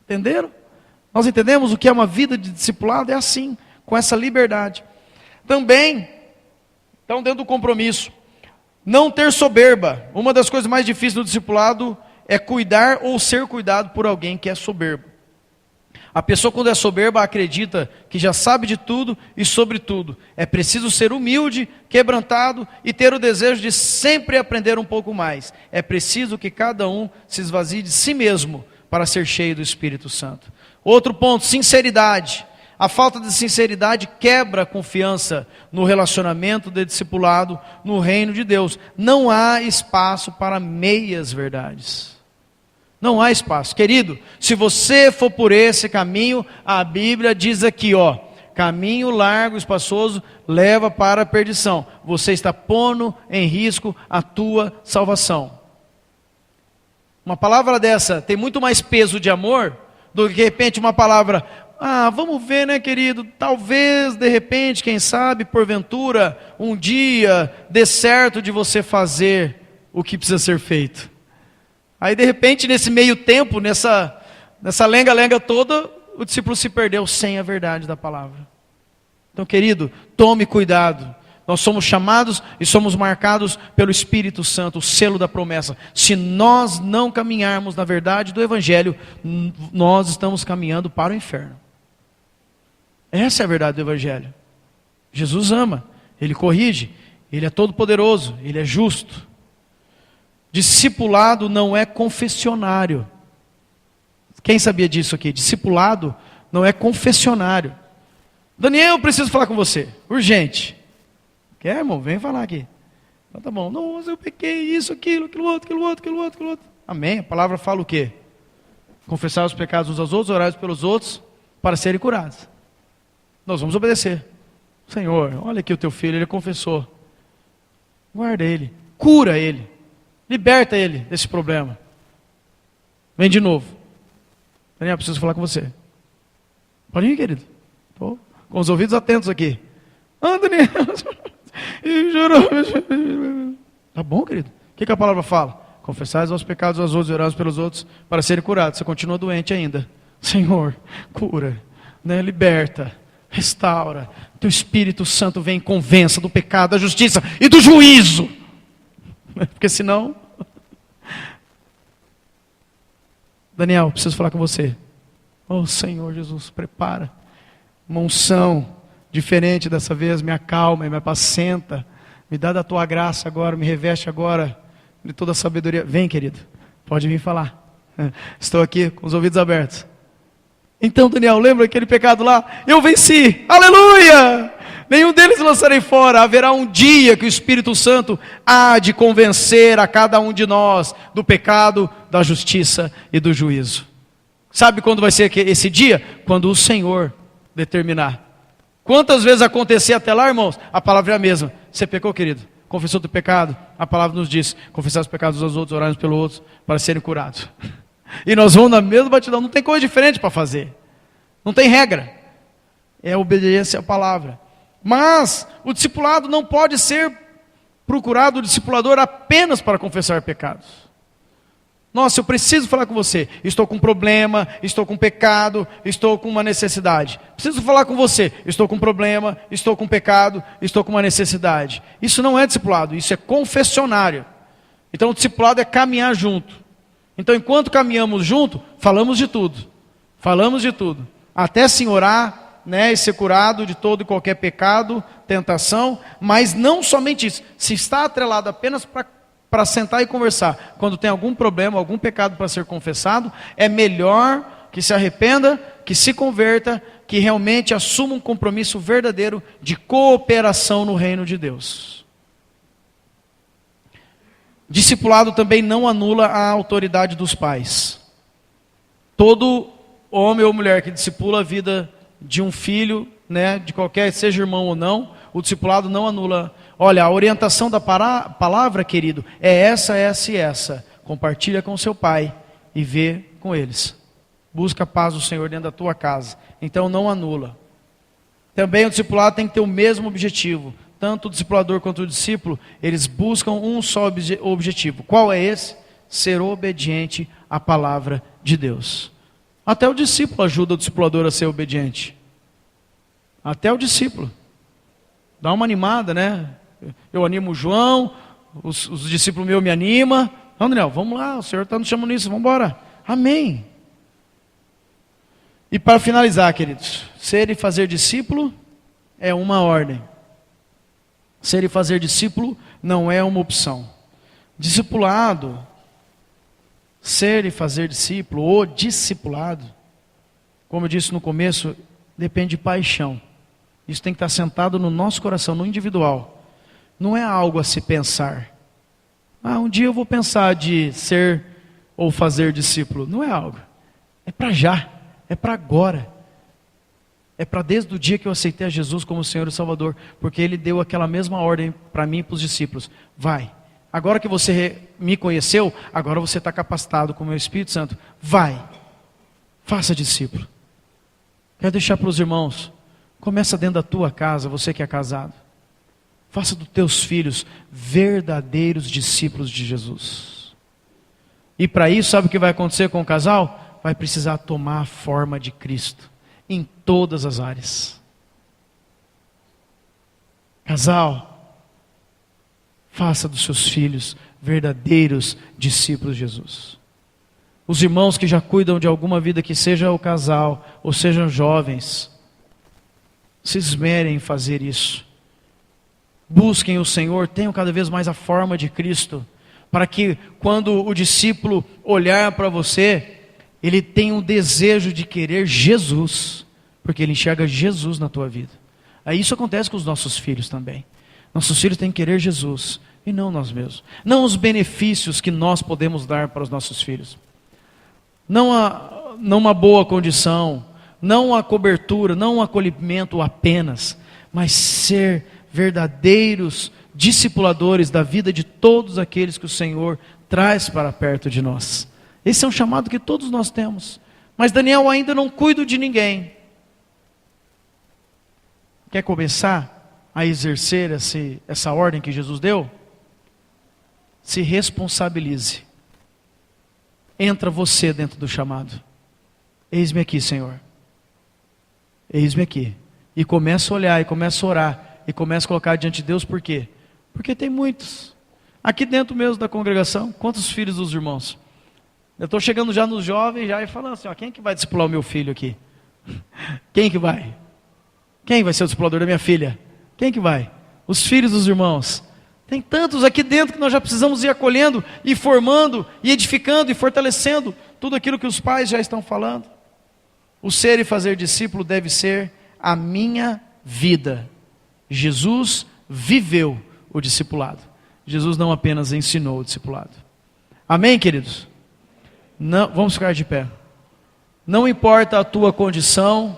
Entenderam? Nós entendemos o que é uma vida de discipulado? É assim, com essa liberdade. Também, então dentro do compromisso, não ter soberba. Uma das coisas mais difíceis do discipulado é cuidar ou ser cuidado por alguém que é soberbo. A pessoa, quando é soberba, acredita que já sabe de tudo e sobre tudo. É preciso ser humilde, quebrantado e ter o desejo de sempre aprender um pouco mais. É preciso que cada um se esvazie de si mesmo para ser cheio do Espírito Santo. Outro ponto, sinceridade. A falta de sinceridade quebra a confiança no relacionamento de discipulado no reino de Deus. Não há espaço para meias verdades. Não há espaço. Querido, se você for por esse caminho, a Bíblia diz aqui, caminho largo e espaçoso leva para a perdição. Você está pondo em risco a tua salvação. Uma palavra dessa tem muito mais peso de amor do que de repente uma palavra, vamos ver, né, querido, talvez, de repente, quem sabe, porventura, um dia dê certo de você fazer o que precisa ser feito. Aí de repente, nesse meio tempo, nessa lenga-lenga toda, o discípulo se perdeu sem a verdade da palavra. Então, querido, tome cuidado. Nós somos chamados e somos marcados pelo Espírito Santo, o selo da promessa. Se nós não caminharmos na verdade do Evangelho, nós estamos caminhando para o inferno. Essa é a verdade do Evangelho. Jesus ama, Ele corrige, Ele é todo poderoso, Ele é justo. Discipulado não é confessionário. Quem sabia disso aqui? Discipulado não é confessionário. Daniel, eu preciso falar com você, urgente. Quer, irmão? Vem falar aqui. Então tá bom. Nossa, eu pequei isso, aquilo outro. Amém? A palavra fala o quê? Confessar os pecados uns aos outros, orar pelos outros, para serem curados. Nós vamos obedecer. Senhor, olha aqui o teu filho, ele confessou. Guarda ele, cura ele. Liberta ele desse problema. Vem de novo. Daniel, preciso falar com você. Pode ir, querido. Estou com os ouvidos atentos aqui. Daniel. Tá bom, querido? O que a palavra fala? Confessais os pecados aos outros e orados pelos outros para serem curados. Você continua doente ainda. Senhor, cura, né? Liberta, restaura. Teu Espírito Santo vem e convença do pecado, da justiça e do juízo. Porque senão... Daniel, preciso falar com você. Senhor Jesus, prepara uma unção diferente dessa vez, me acalma, me apacenta, me dá da tua graça agora, me reveste agora de toda a sabedoria. Vem, querido, pode vir falar. Estou aqui com os ouvidos abertos. Então, Daniel, lembra aquele pecado lá? Eu venci, aleluia! Nenhum deles lançarei fora. Haverá um dia que o Espírito Santo há de convencer a cada um de nós do pecado, da justiça e do juízo. Sabe quando vai ser esse dia? Quando o Senhor determinar. Quantas vezes acontecer até lá, irmãos? A palavra é a mesma. Você pecou, querido? Confessou teu pecado? A palavra nos diz: confessar os pecados aos outros, orarmos pelos outros, para serem curados. E nós vamos na mesma batidão. Não tem coisa diferente para fazer. Não tem regra. É obediência à palavra. Mas o discipulado não pode ser procurado, o discipulador, apenas para confessar pecados. Nossa, eu preciso falar com você. Estou com um problema, estou com pecado, estou com uma necessidade. Preciso falar com você. Estou com um problema, estou com pecado, estou com uma necessidade. Isso não é discipulado, isso é confessionário. Então o discipulado é caminhar junto. Então enquanto caminhamos junto, falamos de tudo. Falamos de tudo. Até sim orar, né, e ser curado de todo e qualquer pecado, tentação. Mas não somente isso. Se está atrelado apenas para sentar e conversar, quando tem algum problema, algum pecado para ser confessado, é melhor que se arrependa, que se converta, que realmente assuma um compromisso verdadeiro de cooperação no reino de Deus. Discipulado também não anula a autoridade dos pais. Todo homem ou mulher que discipula a vida de um filho, né, de qualquer, seja irmão ou não, o discipulado não anula. Olha, a orientação da palavra, querido, é essa, essa e essa. Compartilha com seu pai e vê com eles. Busca a paz do Senhor dentro da tua casa. Então não anula. Também o discipulado tem que ter o mesmo objetivo. Tanto o discipulador quanto o discípulo, eles buscam um só objetivo. Qual é esse? Ser obediente à palavra de Deus. Até o discípulo ajuda o discipulador a ser obediente. Até o discípulo. Dá uma animada, né? Eu animo o João, os discípulos meus me animam. Não, Daniel, vamos lá, o Senhor está nos chamando nisso, vamos embora. Amém. E para finalizar, queridos, ser e fazer discípulo é uma ordem. Ser e fazer discípulo não é uma opção. Discipulado, ser e fazer discípulo, ou discipulado, como eu disse no começo, depende de paixão. Isso tem que estar sentado no nosso coração, no individual. Não é algo a se pensar. Um dia eu vou pensar de ser ou fazer discípulo. Não é algo. É para já. É para agora. É para desde o dia que eu aceitei a Jesus como Senhor e Salvador. Porque Ele deu aquela mesma ordem para mim e para os discípulos. Vai. Agora que você me conheceu, agora você está capacitado com o meu Espírito Santo. Vai. Faça discípulo. Quero deixar para os irmãos. Começa dentro da tua casa, você que é casado. Faça dos teus filhos verdadeiros discípulos de Jesus. E para isso, sabe o que vai acontecer com o casal? Vai precisar tomar a forma de Cristo em todas as áreas. Casal, faça dos seus filhos verdadeiros discípulos de Jesus. Os irmãos que já cuidam de alguma vida, que seja o casal ou sejam jovens, se esmerem em fazer isso. Busquem o Senhor, tenham cada vez mais a forma de Cristo, para que quando o discípulo olhar para você, ele tenha um desejo de querer Jesus, porque ele enxerga Jesus na tua vida. Aí isso acontece com os nossos filhos também. Nossos filhos têm que querer Jesus, e não nós mesmos. Não os benefícios que nós podemos dar para os nossos filhos. Não uma boa condição, não a cobertura, não o acolhimento apenas, mas ser verdadeiros discipuladores da vida de todos aqueles que o Senhor traz para perto de nós. Esse é um chamado que todos nós temos. Mas Daniel, ainda não cuido de ninguém. Quer começar a exercer essa ordem que Jesus deu? Se responsabilize. Entra você dentro do chamado. Eis-me aqui, Senhor. Eis-me aqui. E começa a olhar, e começa a orar, e começa a colocar diante de Deus, por quê? Porque tem muitos. Aqui dentro mesmo da congregação, quantos filhos dos irmãos? Eu estou chegando já nos jovens, já e falando assim, quem que vai discipular o meu filho aqui? Quem que vai? Quem vai ser o discipulador da minha filha? Quem que vai? Os filhos dos irmãos. Tem tantos aqui dentro que nós já precisamos ir acolhendo, e formando, e edificando, e fortalecendo tudo aquilo que os pais já estão falando. O ser e fazer discípulo deve ser a minha vida. Jesus viveu o discipulado. Jesus não apenas ensinou o discipulado. Amém, queridos? Não, vamos ficar de pé. Não importa a tua condição,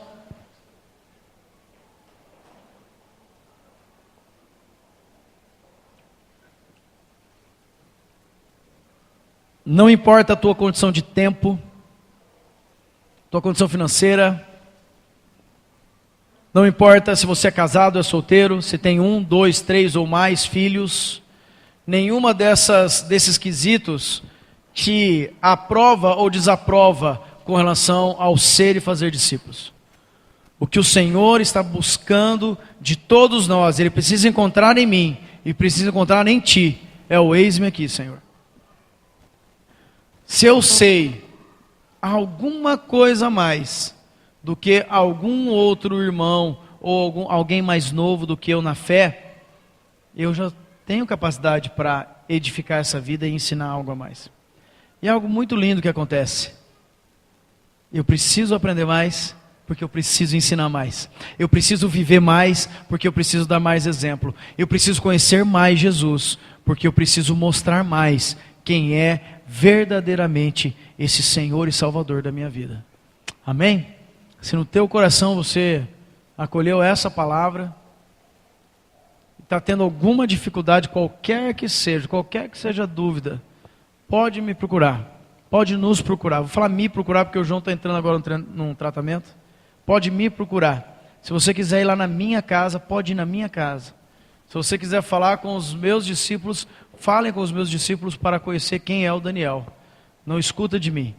não importa a tua condição de tempo, tua condição financeira, não importa se você é casado ou é solteiro, se tem 1, 2, 3 ou mais filhos, nenhuma desses quesitos te aprova ou desaprova com relação ao ser e fazer discípulos. O que o Senhor está buscando de todos nós, Ele precisa encontrar em mim e precisa encontrar em ti, é o eis-me aqui, Senhor. Se eu sei alguma coisa mais do que algum outro irmão ou alguém mais novo do que eu na fé, eu já tenho capacidade para edificar essa vida e ensinar algo a mais. E é algo muito lindo que acontece. Eu preciso aprender mais, porque eu preciso ensinar mais. Eu preciso viver mais, porque eu preciso dar mais exemplo. Eu preciso conhecer mais Jesus, porque eu preciso mostrar mais quem é verdadeiramente esse Senhor e Salvador da minha vida. Amém? Se no teu coração você acolheu essa palavra, está tendo alguma dificuldade, qualquer que seja a dúvida, pode me procurar, pode nos procurar. Vou falar me procurar porque o João está entrando agora num tratamento. Pode me procurar. Se você quiser ir lá na minha casa, pode ir na minha casa. Se você quiser falar com os meus discípulos, falem com os meus discípulos para conhecer quem é o Daniel. Não escuta de mim,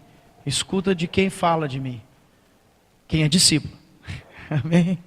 escuta de quem fala de mim, quem é discípulo. Amém?